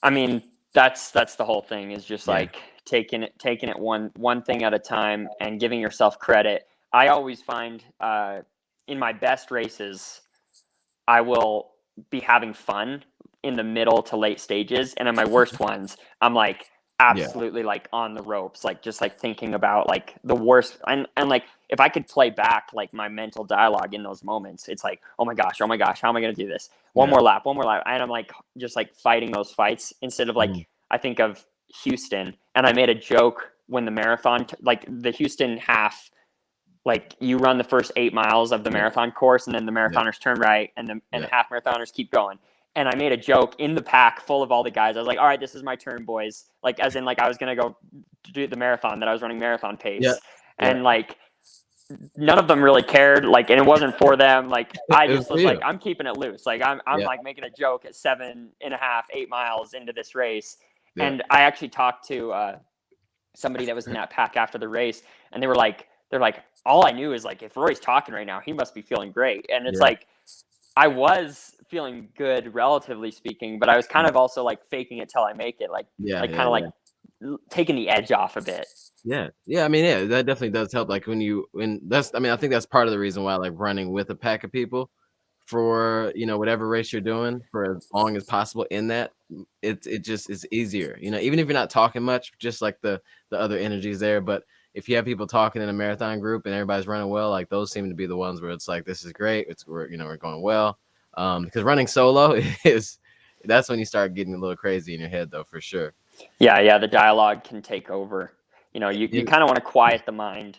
B: I mean, that's the whole thing, is just
A: Yeah.
B: like taking it one thing at a time and giving yourself credit. I always find in my best races, I will be having fun in the middle to late stages, and in my worst ones, I'm like
A: Yeah.
B: absolutely like on the ropes, like just like thinking about like the worst, and like if I could play back like my mental dialogue in those moments, it's like, oh my gosh, how am I going to do this? One
A: Yeah.
B: more lap, and I'm like just like fighting those fights instead of like
A: Mhm.
B: I think of Houston, and I made a joke when the marathon, like the Houston half, like you run the first 8 miles of the
A: Yeah.
B: marathon course, and then the
A: Yeah.
B: marathoners turn right, and the
A: Yeah.
B: half marathoners keep going. And I made a joke in the pack full of all the guys. I was like, all right, this is my turn, boys. Like, as in, like, I was going to go do the marathon, that I was running marathon
A: Yeah.
B: pace.
A: Yeah.
B: And like, none of them really cared. Like, and it wasn't for them. Like, I
A: It was
B: just
A: for
B: was like,
A: you.
B: I'm keeping it loose. Like, I'm
A: Yeah.
B: like making a joke at 7.5, 8 miles into this race.
A: Yeah.
B: And I actually talked to somebody that was in that pack after the race, and they're like, all I knew is like, if Roy's talking right now, he must be feeling great. And it's
A: Yeah.
B: like, I was feeling good, relatively speaking, but I was kind of also like faking it till I make it,
A: Yeah.
B: like
A: Yeah.
B: kind of like
A: Yeah.
B: taking the edge off a bit.
A: Yeah. Yeah. I mean, yeah, that definitely does help. Like I mean, I think that's part of the reason why like running with a pack of people for, whatever race you're doing for as long as possible in that, it just is easier. Even if you're not talking much, just like the other energies there. But if you have people talking in a marathon group and everybody's running well, like those seem to be the ones where it's like, this is great. We're going well. Because running solo that's when you start getting a little crazy in your head though, for sure.
B: Yeah, the dialogue can take over. You
A: You-
B: kind of want to quiet the mind,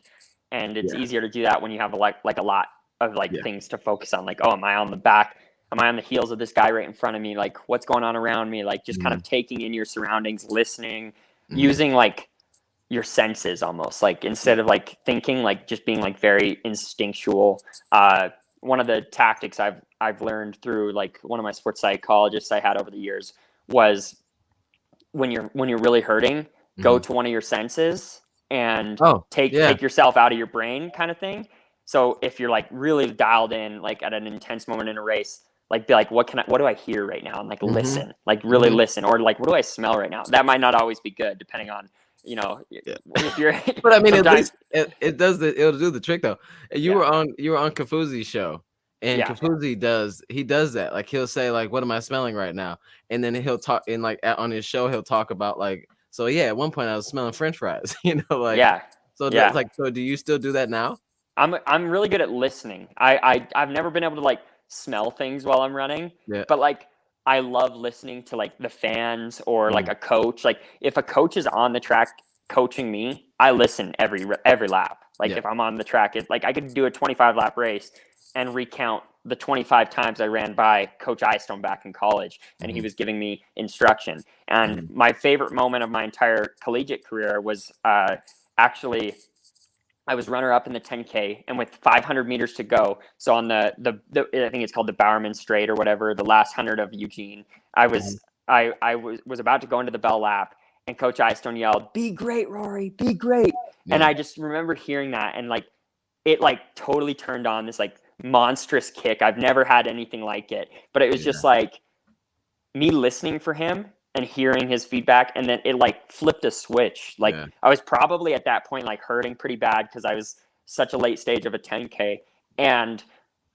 B: and it's
A: yeah.
B: easier to do that when you have like a lot of like
A: Yeah.
B: things to focus on. Like, oh, am I on the back? Am I on the heels of this guy right in front of me? Like, what's going on around me? Like, just kind
A: Mhm.
B: of taking in your surroundings, listening,
A: Mhm.
B: using like your senses almost, like instead of like thinking, like just being like very instinctual. One of the tactics I've learned through like one of my sports psychologists I had over the years was when you're really hurting, go
A: Mhm.
B: to one of your senses and
A: Oh,
B: take
A: yeah.
B: take yourself out of your brain, kind of thing. So if you're like really dialed in, like at an intense moment in a race, like be like, what do I hear right now? And like
A: Mhm.
B: listen, like really
A: Mhm.
B: listen, or like what do I smell right now? That might not always be good, depending on
A: Yeah.
B: if you're
A: But I mean, at
B: sometimes.
A: least it'll do the trick though. You
B: Yeah,
A: were on Kafuzi's show, and
B: yeah,
A: he does that. Like he'll say like, "What am I smelling right now?" And then he'll talk in like on his show he'll talk about like, so yeah, at one point I was smelling French fries, like
B: yeah,
A: so that's
B: yeah.
A: like so do you still do that now?
B: I'm really good at listening. I've never been able to like smell things while I'm running,
A: Yeah.
B: but like I love listening to like the fans or like
A: Mm.
B: a coach. Like if a coach is on the track coaching me, I listen every lap. Like
A: Yeah.
B: if I'm on the track, like I could do a 25 lap race and recount the 25 times I ran by Coach Eystone back in college, and he
A: Mhm.
B: was giving me instruction. And
A: Mhm.
B: my favorite moment of my entire collegiate career was actually I was runner up in the 10K, and with 500 meters to go, so on the I think it's called the Bowerman Straight or whatever, the last 100 of Eugene, I
A: Mhm.
B: was I was about to go into the bell lap, and Coach Eystone yelled, "Be great, Rory, be great!" And
A: Yeah.
B: I just remember hearing that, and like it like totally turned on this like monstrous kick. I've never had anything like it, but it was
A: Yeah.
B: just like me listening for him and hearing his feedback, and then it like flipped a switch. Like
A: Yeah.
B: I was probably at that point like hurting pretty bad because I was such a late stage of a 10K, and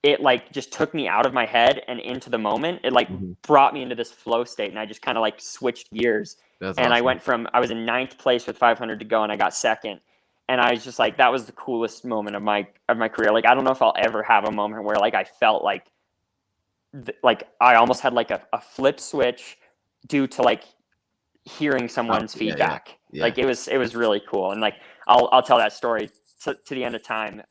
B: it like just took me out of my head and into the moment. It like
A: Mhm.
B: brought me into this flow state, and I just kind of like switched gears,
A: That's
B: and
A: awesome.
B: I was in ninth place with 500 to go, and I got second. And I was just like, that was the coolest moment of my career. Like, I don't know if I'll ever have a moment where like I felt like I almost had like a flip switch due to like hearing
A: Oh,
B: someone's
A: yeah, yeah.
B: feedback.
A: Yeah.
B: Like it was really cool, and like I'll tell that story to the end of time.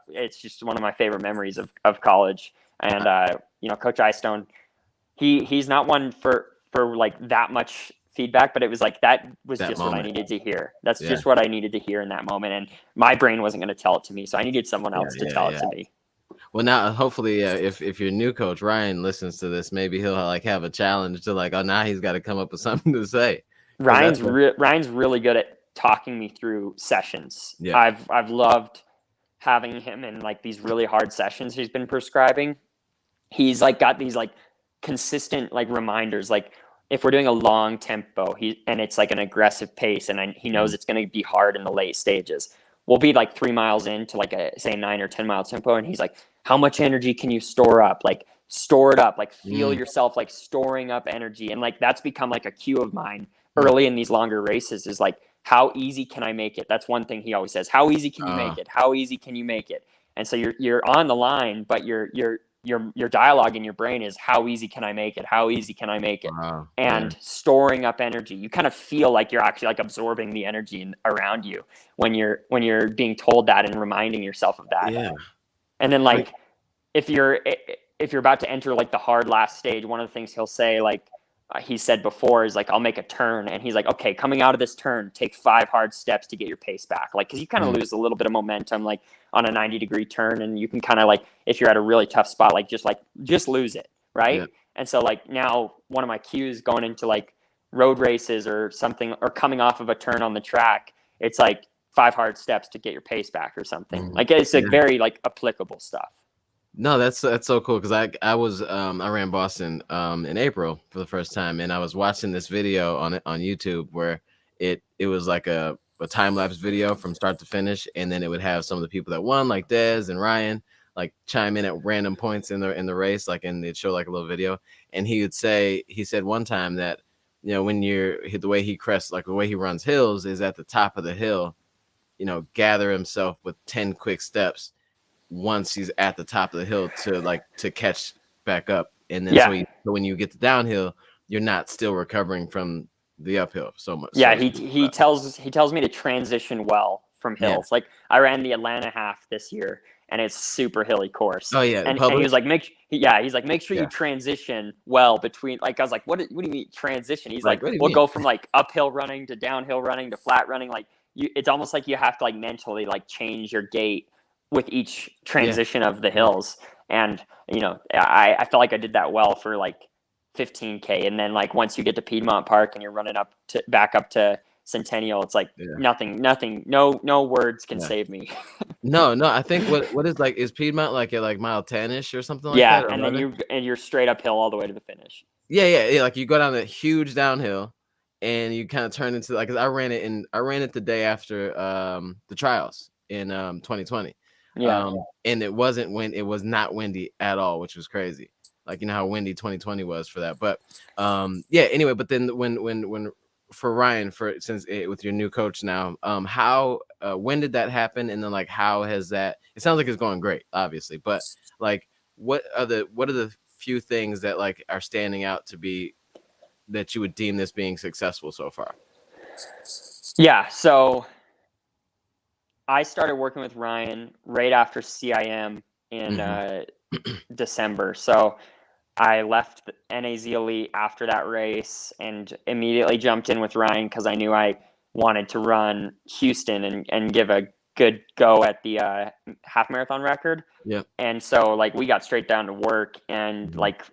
B: It's just one of my favorite memories of college. And Coach Eystone, he's not one for like that much feedback, but it was like that was
A: That
B: just what I
A: moment.
B: needed to hear. That's
A: Yeah.
B: just what I needed to hear in that moment, and my brain wasn't going to tell it to me, so I needed someone
A: Yeah,
B: else to
A: yeah,
B: tell it
A: yeah.
B: to me.
A: Well, now hopefully, if your new coach Ryan listens to this, maybe he'll like have a challenge to like, oh, now he's got to come up with something to say, because
B: Ryan's really good at talking me through sessions.
A: yeah,
B: I've loved having him in like these really hard sessions he's been prescribing. He's like got these like consistent like reminders. Like if we're doing a long tempo, and it's like an aggressive pace, and he knows it's going to be hard in the late stages. We'll be like 3 miles into like a say 9 or 10 mile tempo, and he's like, "How much energy can you store up? Like store it up. Like feel yourself like storing up energy." And like that's become like a cue of mine early in these longer races. Is like, how easy can I make it? That's one thing he always says. How easy can you make it? How easy can you make it? And so you're on the line, but your dialogue in your brain is, how easy can I make it? How easy can I make it? And storing up energy. You kind of feel like you're actually like absorbing the energy around you when you're being told that and reminding yourself of that.
A: Yeah.
B: And then like if you're about to enter like the hard last stage, one of the things he'll say, like he said before, is like, I'll make a turn, and he's like, okay, coming out of this turn, take 5 hard steps to get your pace back. Like, because you kind of lose a little bit of momentum like on a 90-degree turn, and you can kind of like, if you're at a really tough spot, like just lose it, right? And so like now one of my cues going into like road races or something, or coming off of a turn on the track, it's like 5 hard steps to get your pace back or something. Like it's like very like applicable stuff.
A: No, that's so cool, because I ran Boston in April for the first time, and I was watching this video on YouTube where it was like a time lapse video from start to finish, and then it would have some of the people that won, like Dez and Ryan, like chime in at random points in the race, like, and they'd show like a little video, and he said one time that, you know, when the way he crests, like the way he runs hills, is at the top of the hill, you know, gather himself with 10 quick steps once he's at the top of the hill to catch back up. And then so when you get to downhill, you're not still recovering from the uphill so much.
B: Yeah, he tells me to transition well from hills. Like I ran the Atlanta half this year, and it's super hilly course.
A: Oh yeah,
B: and he was like, make sure you transition well between. Like I was like, what do you mean transition? He's like, we'll go from like uphill running to downhill running to flat running. Like it's almost like you have to like mentally like change your gait with each transition of the hills. And you know, I felt like I did that well for like 15K, and then like once you get to Piedmont Park and you're running back up to Centennial, it's like nothing, no words can save me.
A: No, I think what is like, is Piedmont like at like mile 10ish or something like that?
B: And then you're straight uphill all the way to the finish.
A: Yeah. Like you go down a huge downhill, and you kind of turn into, like, 'cause I ran it the day after the trials in 2020. And it was not windy at all, which was crazy. Like, you know how windy 2020 was for that. But anyway, but then when for Ryan, with your new coach now, how when did that happen? And then like, how has that, it sounds like it's going great, obviously, but like what are the few things that like are standing out to be that you would deem this being successful so far?
B: Yeah, so I started working with Ryan right after CIM in December. So I left NAZ Elite after that race and immediately jumped in with Ryan because I knew I wanted to run Houston and give a good go at the half marathon record.
A: Yeah.
B: And so like we got straight down to work, and like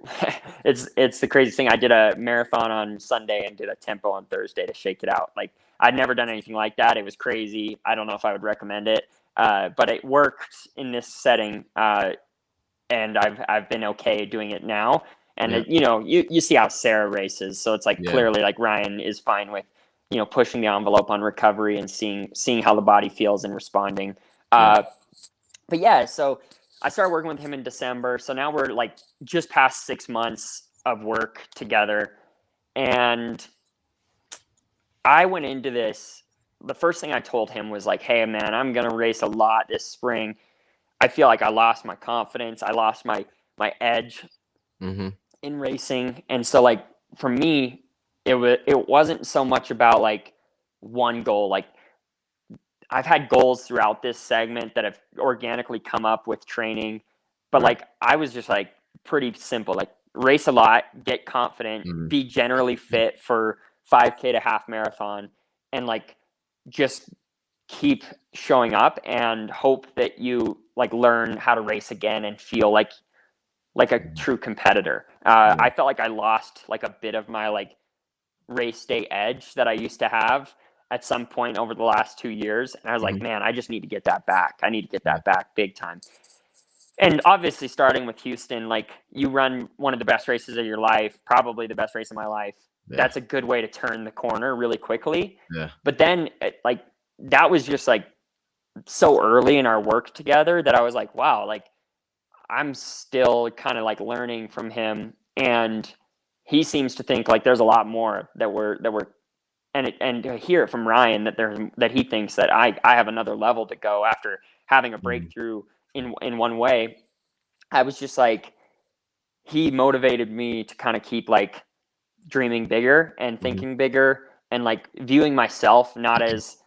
B: it's the craziest thing. I did a marathon on Sunday and did a tempo on Thursday to shake it out. Like I'd never done anything like that. It was crazy. I don't know if I would recommend it, but it worked in this setting. And I've been okay doing it now. And you know, you see how Sarah races, so it's like clearly like Ryan is fine with, you know, pushing the envelope on recovery and seeing how the body feels and responding. But yeah, so I started working with him in December. So now we're like just past 6 months of work together. And I went into this, the first thing I told him was like, hey man, I'm going to race a lot this spring. I feel like I lost my confidence. I lost my edge in racing. And so like for me, it wasn't so much about like one goal. Like I've had goals throughout this segment that have organically come up with training, but like I was just like pretty simple, like race a lot, get confident, be generally fit for 5K to half marathon, and like just keep showing up and hope that you like learn how to race again and feel like a true competitor. I felt like I lost like a bit of my like race day edge that I used to have at some point over the last 2 years. And I was like, man, I just need to get that back. I need to get that back big time. And obviously starting with Houston, like you run one of the best races of your life, probably the best race of my life.
A: Yeah.
B: That's a good way to turn the corner really quickly.
A: Yeah.
B: But then like that was just like so early in our work together that I was like, wow, like I'm still kind of like learning from him, and he seems to think like there's a lot more that we're and to hear it from Ryan that he thinks that I have another level to go after having a
A: Mhm.
B: breakthrough in one way. I was just like, he motivated me to kind of keep like dreaming bigger and
A: Mhm.
B: thinking bigger and like viewing myself not as,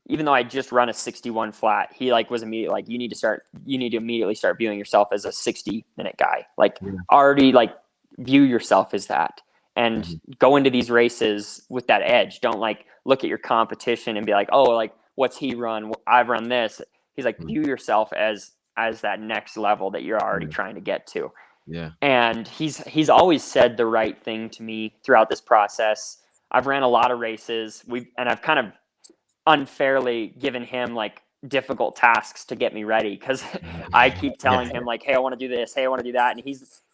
B: even though I just run a 61 flat, he like was immediately like, you need to immediately start viewing yourself as a 60-minute guy. Like
A: Yeah.
B: already like view yourself as that and
A: Mhm.
B: go into these races with that edge. Don't like look at your competition and be like, oh, like what's he run? I've run this. He's like,
A: Mhm.
B: view yourself as that next level that you're already
A: Yeah.
B: trying to get to.
A: Yeah.
B: And he's always said the right thing to me throughout this process. I've ran a lot of races. I've kind of unfairly given him like difficult tasks to get me ready because I keep telling
A: Yeah.
B: him like, hey, I want to do this, hey, I want to do that, and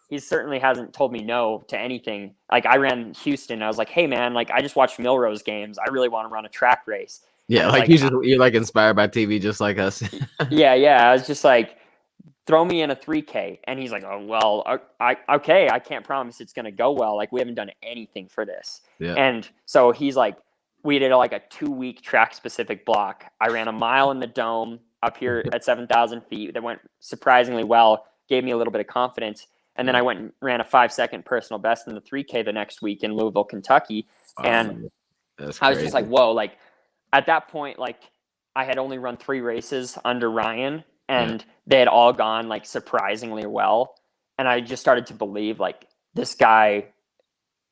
B: he certainly hasn't told me no to anything. Like I ran Houston, I was like, hey man, like I just watched Milrose games, I really want to run a track race,
A: Yeah,
B: and
A: like you're like inspired by TV just like us.
B: yeah, I was just like, throw me in a 3K, and he's like, oh well, okay, I can't promise it's gonna go well. Like we haven't done anything for this,
A: Yeah.
B: and so he's like, we did like a 2-week track specific block. I ran a mile in the dome up here at 7,000 feet. That went surprisingly well, gave me a little bit of confidence, and then
A: Yeah.
B: I went and ran a 5-second personal best in the 3K the next week in Louisville, Kentucky, and
A: That's
B: I was just like,
A: crazy.
B: whoa, like at that point, like I had only run 3 races under Ryan
A: Yeah.
B: and they had all gone like surprisingly well. And I just started to believe like this guy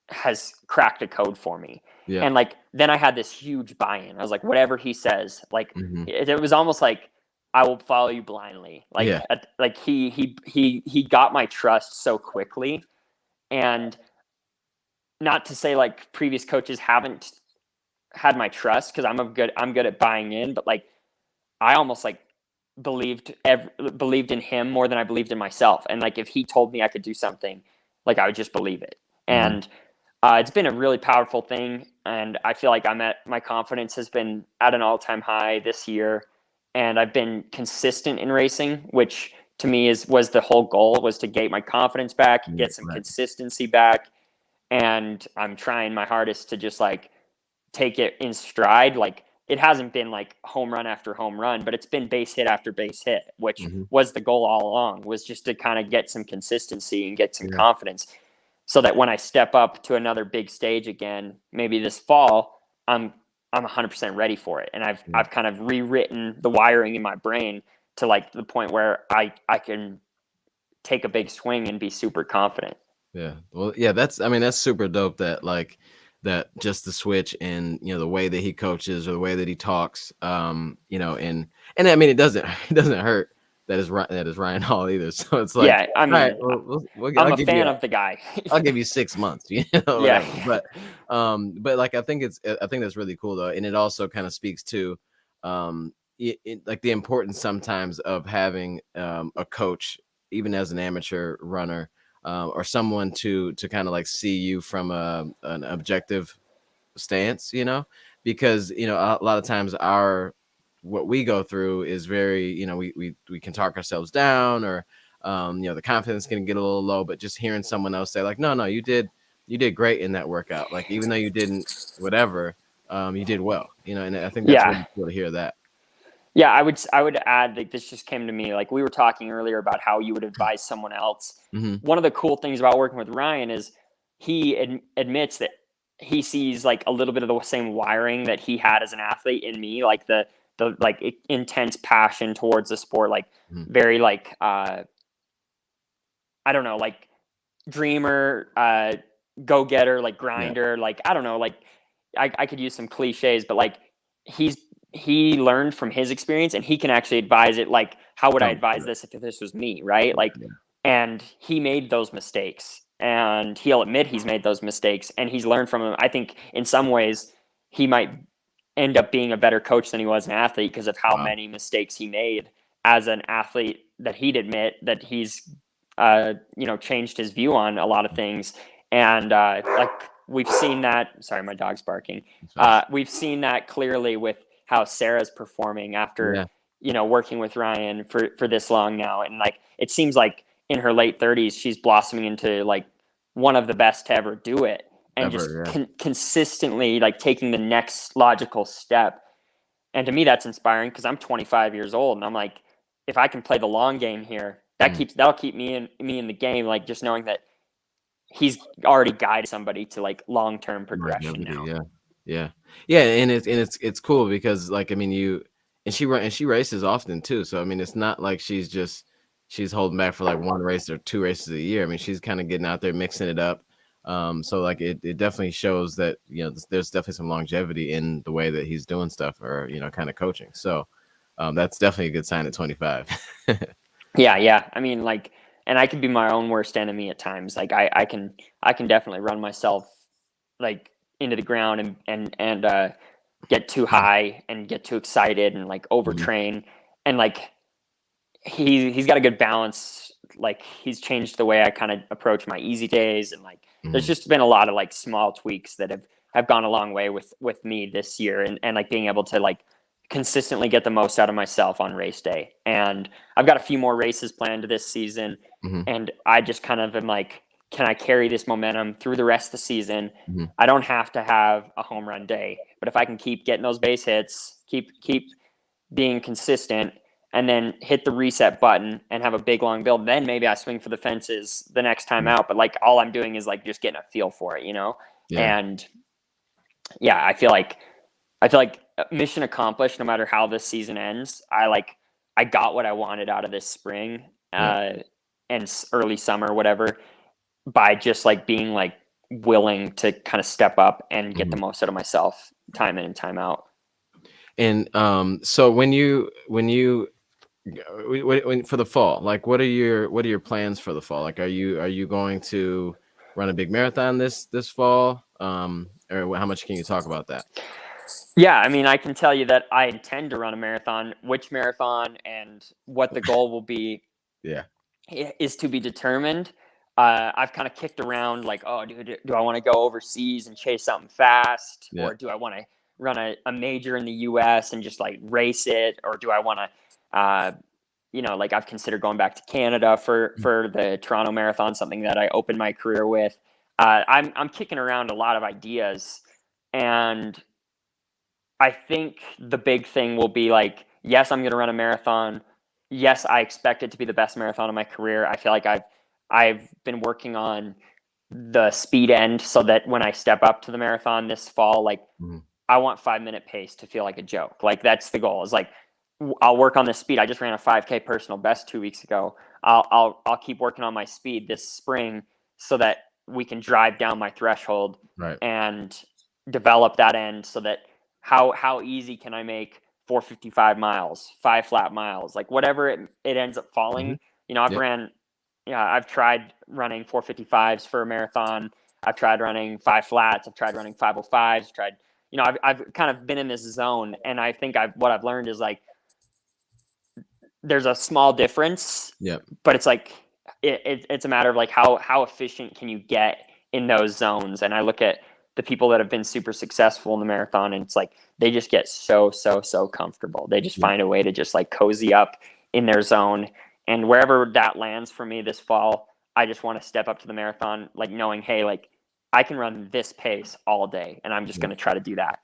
B: has cracked a code for me.
A: Yeah.
B: And like then I had this huge buy-in. I was like, whatever he says, like
A: Mhm.
B: it was almost like I will follow you blindly. Like
A: Yeah.
B: like he got my trust so quickly. And not to say like previous coaches haven't had my trust because I'm good at buying in, but like I almost like believed in him more than I believed in myself. And like if he told me I could do something, like I would just believe it.
A: Mhm.
B: And it's been a really powerful thing, and I feel like my confidence has been at an all-time high this year, and I've been consistent in racing, which to me was the whole goal, was to get my confidence back,
A: Yeah,
B: get some
A: right.
B: consistency back, and I'm trying my hardest to just like take it in stride. Like it hasn't been like home run after home run, but it's been base hit after base hit, which
A: Mhm.
B: was the goal all along, was just to kind of get some consistency and get some
A: Yeah.
B: confidence so that when I step up to another big stage again, maybe this fall, I'm 100% ready for it. And
A: Yeah.
B: I've kind of rewritten the wiring in my brain to like the point where I can take a big swing and be super confident.
A: Yeah. Well, yeah, I mean, that's super dope that like that just the switch and the way that he coaches or the way that he talks, and I mean it doesn't it doesn't hurt that is Ryan Hall either. So it's like,
B: Yeah, I
A: all right,
B: mean,
A: well,
B: I'm a fan of the guy.
A: I'll give you 6 months,
B: Yeah.
A: whatever. But like I think that's really cool though, and it also kind of speaks to like the importance sometimes of having a coach, even as an amateur runner, or someone to kind of like see you from an objective stance, because a lot of times what we go through is very, we can talk ourselves down, or the confidence can get a little low, but just hearing someone else say like, no, you did great in that workout, like even though you didn't whatever, you did well, and I think that's
B: Yeah.
A: really cool to hear that.
B: Yeah, I would add, like, this just came to me, like we were talking earlier about how you would advise someone else.
A: Hmm.
B: One of the cool things about working with Ryan is he admits that he sees like a little bit of the same wiring that he had as an athlete in me, like the like intense passion towards the sport, like
A: Hmm.
B: very like I don't know, like dreamer, go getter, like
A: Yeah.
B: grinder, like I don't know, like I could use some cliches, but like he's he learned from his experience and he can actually advise it. Like, how would I
A: Totally.
B: advise this if this was me, right? Like,
A: Yeah.
B: and he made those mistakes and he'll admit he's made those mistakes and he's learned from them. I think in some ways he might end up being a better coach than he was an athlete because of how
A: Wow.
B: many mistakes he made as an athlete that he'd admit that he's changed his view on a lot of things. And like we've seen that. Sorry, my dog's barking. We've seen that clearly with how Sarah's performing after working with Ryan for this long now, and like it seems like in her late 30s she's blossoming into like one of the best to ever do it, and consistently like taking the next logical step. And to me, that's inspiring because I'm 25 years old, and I'm like, if I can play the long game here, that'll keep me in the game. Like just knowing that he's already guided somebody to like long-term progression now.
A: Yeah, and it's cool because like I mean she races often too. So I mean it's not like she's holding back for like one race or two races a year. I mean she's kind of getting out there mixing it up. So like it definitely shows that there's definitely some longevity in the way that he's doing stuff or kind of coaching. So that's definitely a good sign at 25.
B: Yeah. I mean like, and I can be my own worst enemy at times. Like I can definitely run myself like into the ground and get too high and get too excited and like overtrain. And like he's got a good balance. Like he's changed the way I kind of approach my easy days, and like there's just been a lot of like small tweaks that have gone a long way with me this year, and like being able to like consistently get the most out of myself on race day. And I've got a few more races planned this season, and I just kind of am like, can I carry this momentum through the rest of the season? I don't have to have a home run day, but if I can keep getting those base hits, keep being consistent, and then hit the reset button and have a big long build, then maybe I swing for the fences the next time out. But like all I'm doing is like just getting a feel for it, And yeah, I feel like mission accomplished. No matter how this season ends, I got what I wanted out of this spring and early summer, whatever, by just like being like willing to kind of step up and get the most out of myself time in and time out.
A: And so when for the fall, like what are your plans for the fall? Like are you going to run a big marathon this fall? Or how much can you talk about that?
B: Yeah, I mean, I can tell you that I intend to run a marathon. Which marathon and what the goal will be is to be determined. I've kind of kicked around like, oh, do I want to go overseas and chase something fast? Or do I want to run a major in the US and just like race it? Or do I want to, like I've considered going back to Canada for the Toronto Marathon, something that I opened my career with. I'm kicking around a lot of ideas, and I think the big thing will be like, yes, I'm going to run a marathon. Yes, I expect it to be the best marathon of my career. I feel like I've been working on the speed end so that when I step up to the marathon this fall, like I want 5-minute pace to feel like a joke. Like that's the goal. Is like I'll work on the speed. I just ran a 5K personal best 2 weeks ago. I'll keep working on my speed this spring so that we can drive down my threshold and develop that end so that how easy can I make 455 miles, 5 flat miles, like whatever it ends up falling. I've tried running 455s for a marathon. I've tried running 5 flats. I've tried running 505s. I've kind of been in this zone, and I think what I've learned is like there's a small difference, but it's like it's a matter of like how efficient can you get in those zones. And I look at the people that have been super successful in the marathon, and it's like they just get so comfortable. They just find a way to just like cozy up in their zone. And wherever that lands for me this fall, I just want to step up to the marathon like knowing, hey, like I can run this pace all day, and I'm just going to try to do that.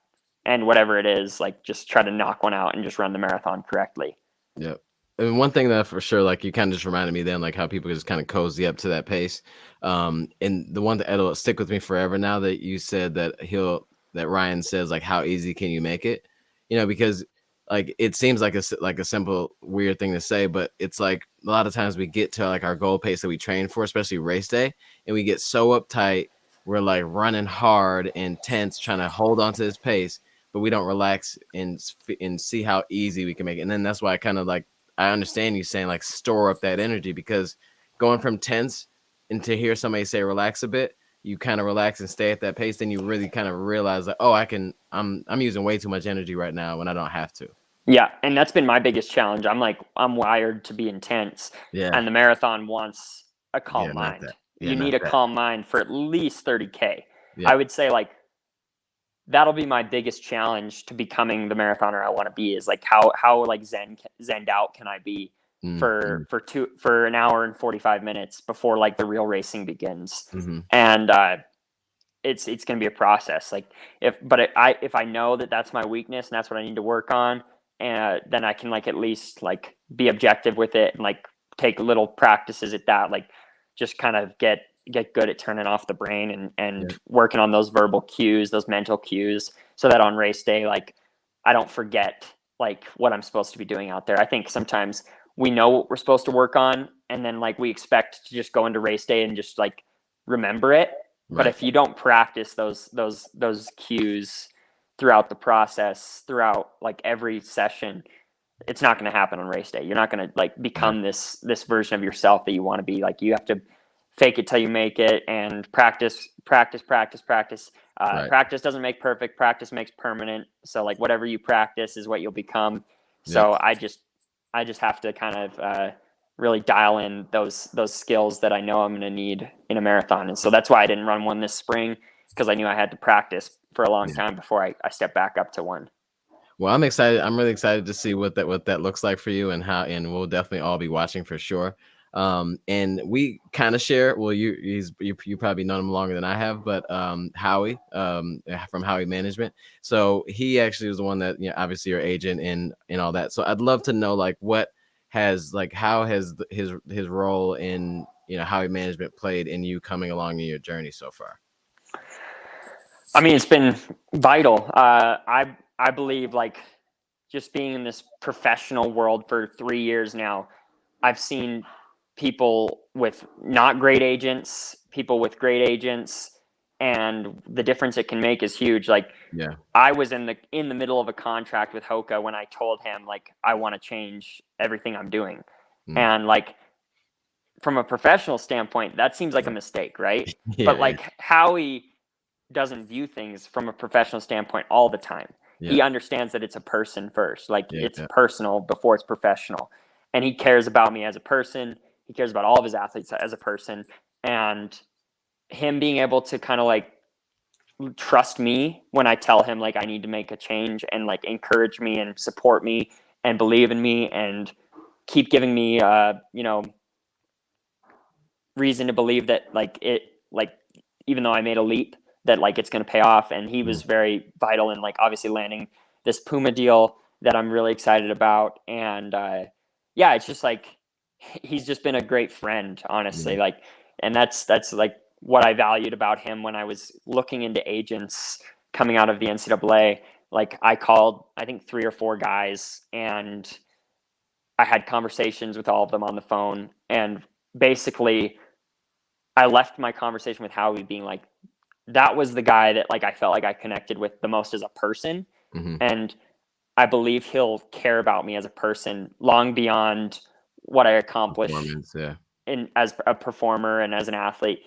B: And whatever it is, like just try to knock one out and just run the marathon correctly.
A: Yep. And one thing that for sure, like you kind of just reminded me then, like how people just kind of cozy up to that pace. And the one that'll stick with me forever now that you said that Ryan says like, how easy can you make it? Because like it seems like a simple weird thing to say, but it's like a lot of times we get to like our goal pace that we train for, especially race day, and we get so uptight. We're like running hard and tense, trying to hold on to this pace, but we don't relax and see how easy we can make it. And then that's why I understand you saying like store up that energy, because going from tense and to hear somebody say relax a bit, you kind of relax and stay at that pace. Then you really kind of realize like, oh, I'm using way too much energy right now when I don't have to.
B: Yeah, and that's been my biggest challenge. I'm wired to be intense,
A: Yeah.
B: and the marathon wants a
A: Yeah,
B: calm
A: not
B: mind.
A: that. Yeah,
B: You
A: not
B: need a
A: that.
B: calm mind for at least 30K.
A: Yeah.
B: I would say like that'll be my biggest challenge to becoming the marathoner I want to be, is like how like zened out can I be
A: Mm.
B: for an hour and 45 minutes before like the real racing begins.
A: Mm-hmm.
B: And it's going to be a process. Like if I know that that's my weakness and that's what I need to work on, and then I can like at least like be objective with it and like take little practices at that, like just kind of get good at turning off the brain and
A: Yeah.
B: working on those verbal cues, those mental cues, so that on race day, like I don't forget like what I'm supposed to be doing out there. I think sometimes we know what we're supposed to work on, and then like we expect to just go into race day and just like remember it. But
A: Right.
B: if you don't practice those cues throughout the process, throughout like every session, it's not going to happen on race day. You're not going to like
A: Right.
B: become this version of yourself that you want to be. Like you have to fake it till you make it, and practice, practice, practice, practice.
A: Right.
B: Practice doesn't make perfect. Practice makes permanent. So like whatever you practice is what you'll become.
A: Yep.
B: So I just have to kind of really dial in those skills that I know I'm going to need in a marathon. And so that's why I didn't run one this spring, because I knew I had to practice for a long
A: Yeah.
B: time before I step back up to one.
A: Well, I'm excited. I'm really excited to see what that looks like for you, and how, and we'll definitely all be watching for sure. And we kind of share. Well, you probably known him longer than I have, but Howie, from Howie Management. So he actually was the one that, obviously your agent and all that. So I'd love to know like how has his role in Howie Management played in you coming along in your journey so far.
B: I mean, it's been vital. I believe like just being in this professional world for 3 years now, I've seen people with not great agents, people with great agents, and the difference it can make is huge. Like
A: Yeah.
B: I was in the middle of a contract with Hoka when I told him like I want to change everything I'm doing.
A: Mm.
B: And like from a professional standpoint, that seems like a
A: Right.
B: mistake, right?
A: Yeah.
B: But
A: Yeah.
B: like Howie doesn't view things from a professional standpoint all the time.
A: Yeah.
B: He understands that it's a person first, like
A: Yeah.
B: it's
A: Yeah.
B: personal before it's professional. And he cares about me as a person. He cares about all of his athletes as a person. And him being able to kind of like trust me when I tell him like I need to make a change, and like encourage me and support me and believe in me and keep giving me reason to believe that like even though I made a leap, that like it's going to pay off. And he
A: Mm.
B: was very vital in like obviously landing this Puma deal that I'm really excited about. And yeah, it's just like he's just been a great friend, honestly.
A: Yeah.
B: Like, and that's like what I valued about him when I was looking into agents coming out of the NCAA. Like I called, I think 3 or 4 guys, and I had conversations with all of them on the phone. And basically I left my conversation with Howie being like, that was the guy that like I felt like I connected with the most as a person.
A: Hmm.
B: And I believe he'll care about me as a person long beyond what I accomplish
A: Performance. Yeah.
B: in as a performer and as an athlete.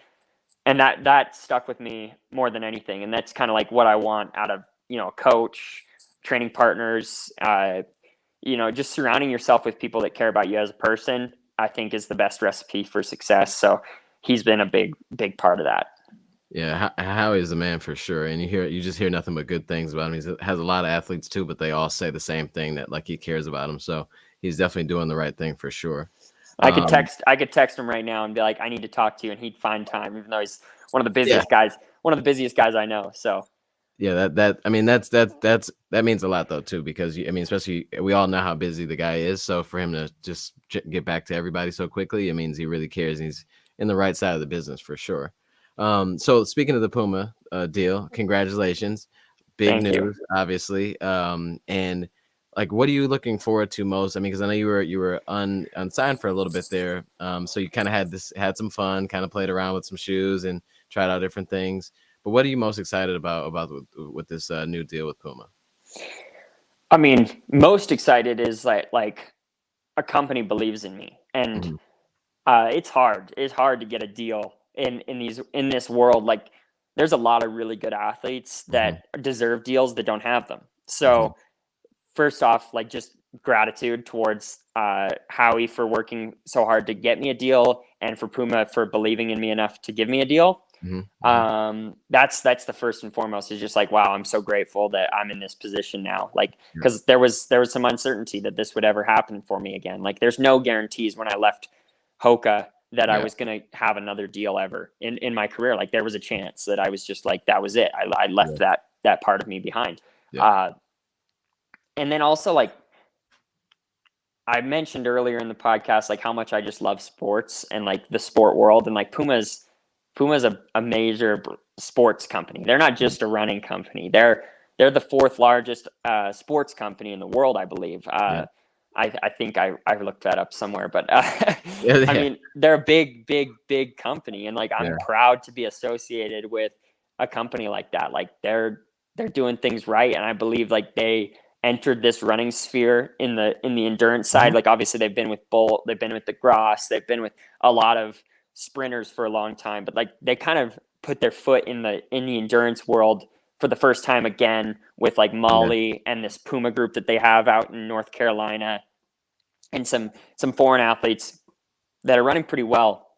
B: And that stuck with me more than anything. And that's kind of like what I want out of, a coach, training partners, just surrounding yourself with people that care about you as a person, I think is the best recipe for success. So he's been a big part of that.
A: Yeah, Howie is the man for sure, and you just hear nothing but good things about him. He has a lot of athletes too, but they all say the same thing, that like he cares about them. So he's definitely doing the right thing for sure. Um,
B: I could text him right now and be like, I need to talk to you, and he'd find time, even though he's
A: yeah,
B: one of the busiest guys I know. So
A: yeah. I mean that means a lot though too, because I mean, especially we all know how busy the guy is. So for him to just get back to everybody so quickly, it means he really cares, and he's in the right side of the business for sure. So speaking of the Puma deal, congratulations. Big
B: thank you.
A: news, obviously. And like, what are you looking forward to most? I mean, because I know you were unsigned for a little bit there. So you kind of had some fun, kind of played around with some shoes and tried out different things. But what are you most excited about with this new deal with Puma?
B: I mean, most excited is like a company believes in me, and
A: Hmm.
B: it's hard. It's hard to get a deal in this world. Like, there's a lot of really good athletes
A: Hmm.
B: that deserve deals that don't have them.
A: Hmm.
B: So first off, like just gratitude towards Howie for working so hard to get me a deal, and for Puma for believing in me enough to give me a deal. That's the first and foremost, is just like, wow, I'm so grateful that I'm in this position now. Like, because there was some uncertainty that this would ever happen for me again. Like, there's no guarantees when I left Hoka that I was going to have another deal ever in my career. Like, there was a chance that I was just like, that was it. I left that part of me behind. And then also, like, I mentioned earlier in the podcast, like how much I just love sports and like the sport world, and like Puma's a major sports company. They're not just a running company. They're the fourth largest sports company in the world, I believe. I think I looked that up somewhere, but I mean, they're a big company, and like I'm proud to be associated with a company like that. Like they're doing things right, and I believe like they entered this running sphere in the endurance side. Like obviously they've been with Bolt, they've been with the Gross, they've been with a lot of sprinters for a long time, but like they kind of put their foot in the endurance world for the first time again with like Molly and this Puma group that they have out in North Carolina, and some foreign athletes that are running pretty well.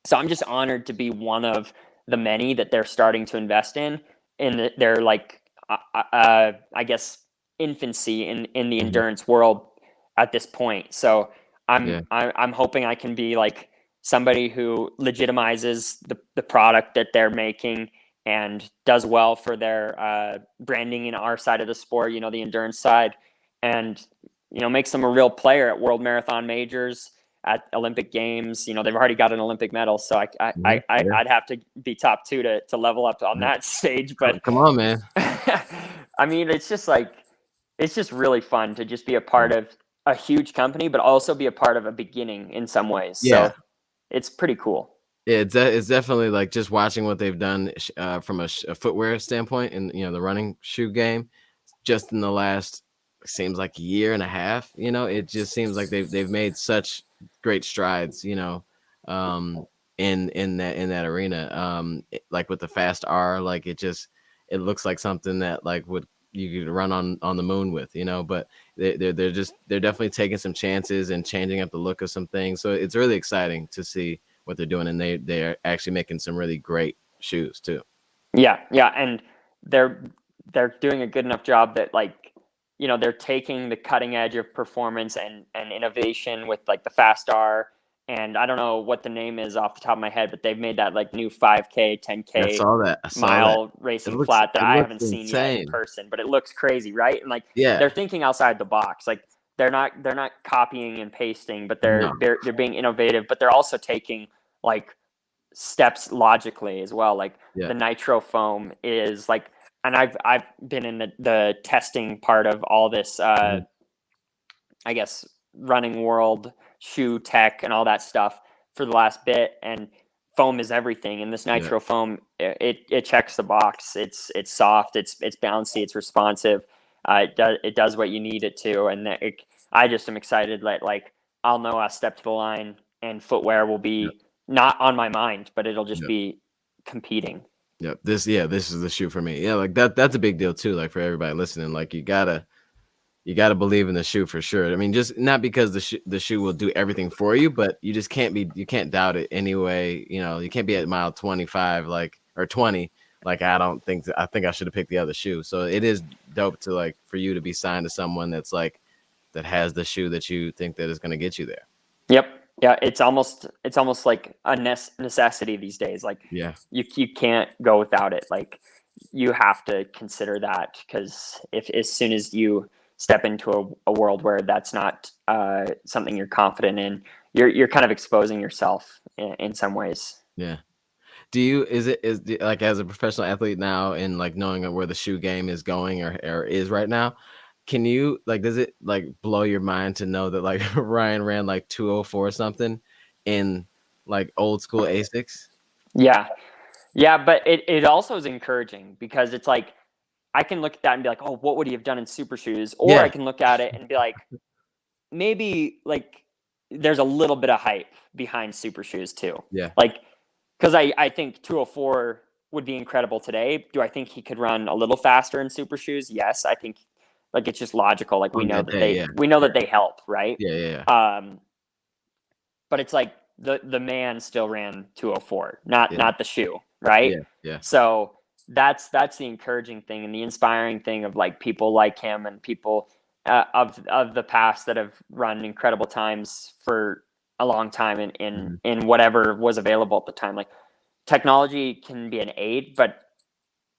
B: So I'm just honored to be one of the many that they're starting to invest in their like I guess infancy in the endurance world at this point. So I'm hoping I can be like somebody who legitimizes the product that they're making and does well for their branding in our side of the sport, the endurance side, and makes them a real player at World Marathon Majors, at Olympic Games. They've already got an Olympic medal, so I'd have to be top 2 to level up on that stage. But
A: come on, man.
B: I mean, it's just really fun to just be a part of a huge company, but also be a part of a beginning in some ways. So it's pretty cool.
A: Yeah, it's definitely like just watching what they've done from a footwear standpoint in the running shoe game, just in the last seems like a year and a half. It just seems like they've made such great strides. In that arena, like with the Fast R, like it looks like something that like you could run on the moon with, but they're definitely taking some chances and changing up the look of some things. So it's really exciting to see what they're doing, and they're actually making some really great shoes too.
B: Yeah, and they're doing a good enough job that like they're taking the cutting edge of performance and innovation with like the Fast R. And I don't know what the name is off the top of my head, but they've made that like new 5K, 10K
A: I saw
B: mile
A: that.
B: racing flat that I haven't
A: insane.
B: seen yet in person, but it looks crazy, right? And like they're thinking outside the box. Like they're not copying and pasting, but they're being innovative, but they're also taking like steps logically as well. Like the nitro foam is like, and I've been in the testing part of all this I guess running world, shoe tech and all that stuff for the last bit, and foam is everything. And this nitro foam, it checks the box. It's soft, it's bouncy, it's responsive. It does what you need it to. And I just am excited that like I'll know I step to the line and footwear will be not on my mind, but it'll just be competing.
A: Yep. This is the shoe for me. Yeah, like that's a big deal too. Like for everybody listening, like you gotta believe in the shoe for sure. I mean, just not because the shoe will do everything for you, but you just you can't doubt it anyway. You can't be at mile 25 or 20. Like I think I should have picked the other shoe. So it is dope to like for you to be signed to someone that's like that has the shoe that you think that is going to get you there.
B: Yep. Yeah, it's almost like a necessity these days. Like you can't go without it. Like you have to consider that, because if as soon as you step into a world where that's not something you're confident in, you're kind of exposing yourself in some ways.
A: Yeah. Is like as a professional athlete now, and like knowing where the shoe game is going or is right now, can you like, does it like blow your mind to know that like Ryan ran like 204 something in like old school Asics?
B: Yeah, but it also is encouraging, because it's like I can look at that and be like, oh, what would he have done in super shoes? Or I can look at it and be like, maybe like there's a little bit of hype behind super shoes too.
A: Yeah.
B: Like, because I think 204 would be incredible today. Do I think he could run a little faster in super shoes? Yes, I think Like it's just logical. Like we
A: On
B: know
A: that
B: that
A: day, yeah.
B: we know that they help, right?
A: Yeah, yeah, yeah.
B: But it's like the man still ran 204, not
A: Yeah,
B: the shoe, right?
A: yeah, yeah.
B: So that's the encouraging thing and the inspiring thing of like people like him and people of the past that have run incredible times for a long time
A: Mhm.
B: in whatever was available at the time. Like technology can be an aid, but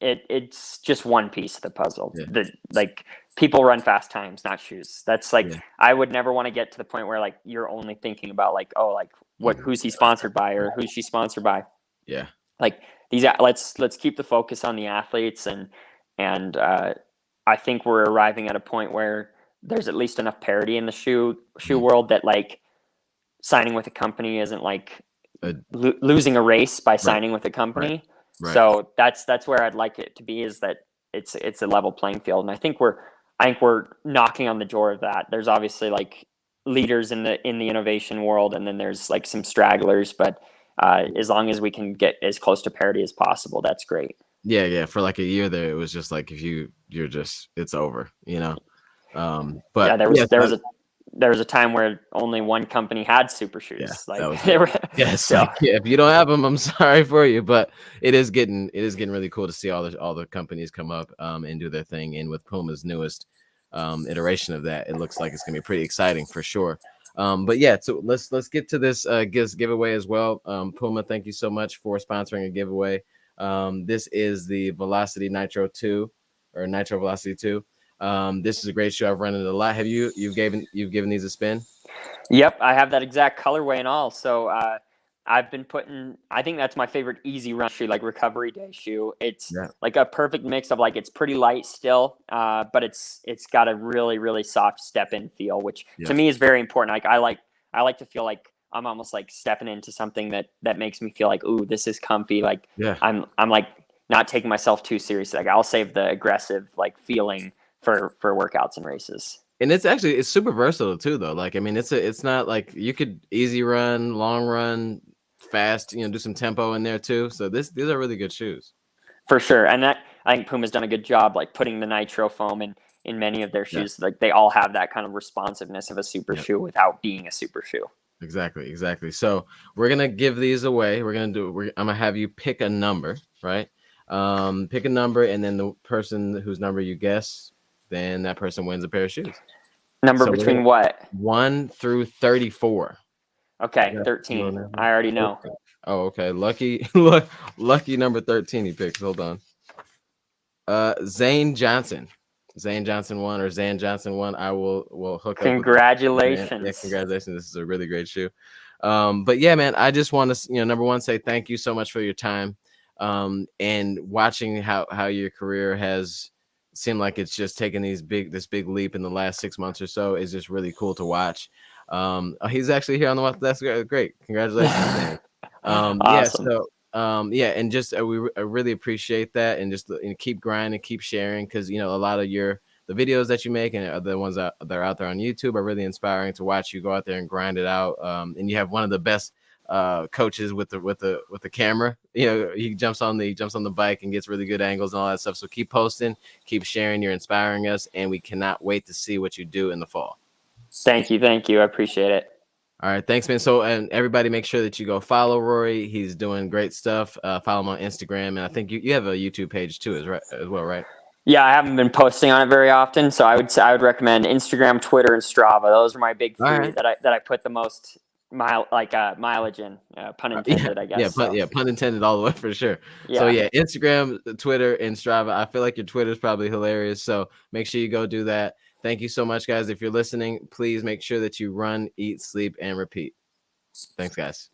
B: it's just one piece of the puzzle.
A: Yeah,
B: The like people run fast times, not shoes. That's like
A: yeah.
B: I would never want to get to the point where like you're only thinking about like, oh, like who's he sponsored by or who's she sponsored by.
A: Yeah,
B: Like these let's keep the focus on the athletes and I think we're arriving at a point where there's at least enough parity in the shoe
A: mhm.
B: world that like signing with a company isn't like
A: Uh,
B: losing a race by
A: right,
B: signing with a
A: right,
B: company.
A: right.
B: So that's where I'd like it to be, is that it's a level playing field, and I think we're knocking on the door of that. There's obviously like leaders in the innovation world, and then there's like some stragglers, but as long as we can get as close to parity as possible, that's great.
A: Yeah, yeah. For like a year there, it was just like if you're just it's over,
B: Yeah,
A: But yes,
B: there was a time where only one company had super
A: yeah,
B: shoes.
A: that
B: Like
A: was
B: they
A: it.
B: were,
A: Yes,
B: so
A: like yeah, if you don't have them, I'm sorry for you, but it is getting really cool to see all the companies come up and do their thing. And with Puma's newest iteration of that, it looks like it's gonna be pretty exciting for sure. But yeah, so let's get to this giveaway as well. Puma, thank you so much for sponsoring a giveaway. This is the Velocity Nitro 2 or Nitro Velocity 2. This is a great shoe. I've run it a lot. You've given these a spin?
B: yep, I have that exact colorway and all. So I've been putting. I think that's my favorite easy run shoe, like recovery day shoe. It's
A: Yeah.
B: like a perfect mix of like it's pretty light still, but it's got a really soft step in feel, which to
A: Yeah.
B: me is very important. Like I like to feel like I'm almost like stepping into something that makes me feel like, ooh, this is comfy. Like
A: Yeah.
B: I'm like not taking myself too seriously. Like I'll save the aggressive like feeling for workouts and races.
A: And it's super versatile too, though. Like, I mean, it's not like you could easy run, long run, fast, do some tempo in there too. So these are really good shoes.
B: For sure. And that I think Puma's done a good job like putting the nitro foam in many of their
A: Yeah.
B: shoes. Like they all have that kind of responsiveness of a super
A: Yep.
B: shoe without being a super shoe.
A: Exactly. Exactly. So we're gonna give these away. I'm gonna have you pick a number, right? Pick a number, and then the person whose number you guess, then that person wins a pair of shoes.
B: Number
A: So we're gonna
B: between what?
A: 1 through 34.
B: Okay,
A: Yeah.
B: 13. I already know.
A: Okay. Oh, okay. Lucky, lucky number 13 he picks. Hold on. Zane Johnson. Zane Johnson won, or Zan Johnson won. I will hook up with Zan. Yeah,
B: Congratulations.
A: congratulations. This is a really great shoe. But yeah, man, I just want to, number one, say thank you so much for your time. And watching how your career has seemed like it's just taken this big leap in the last 6 months or so is just really cool to watch. He's actually here on the That's great. Congratulations, man. Yeah,
B: Awesome.
A: so yeah, and just I really appreciate that, and just keep grinding, keep sharing, because a lot of the videos that you make and the ones that are out there on YouTube are really inspiring to watch you go out there and grind it out. And you have one of the best coaches with the camera. He jumps on the bike and gets really good angles and all that stuff. So keep posting, keep sharing. You're inspiring us, and we cannot wait to see what you do in the fall.
B: Thank you. Thank you. I appreciate it.
A: All right, thanks, man. So, and everybody, make sure that you go follow Rory. He's doing great stuff. Follow him on Instagram, and I think you have a YouTube page too, as well, right?
B: Yeah, I haven't been posting on it very often, so I would recommend Instagram, Twitter, and Strava. Those are my big
A: All
B: three
A: right.
B: that I put the most mileage in, pun
A: Yeah,
B: intended, I
A: yeah,
B: guess. So
A: pun intended all the way for sure. So
B: yeah,
A: yeah, Instagram, Twitter, and Strava. I feel like your Twitter's probably hilarious. So make sure you go do that. Thank you so much, guys. If you're listening, please make sure that you run, eat, sleep, and repeat. Thanks, guys.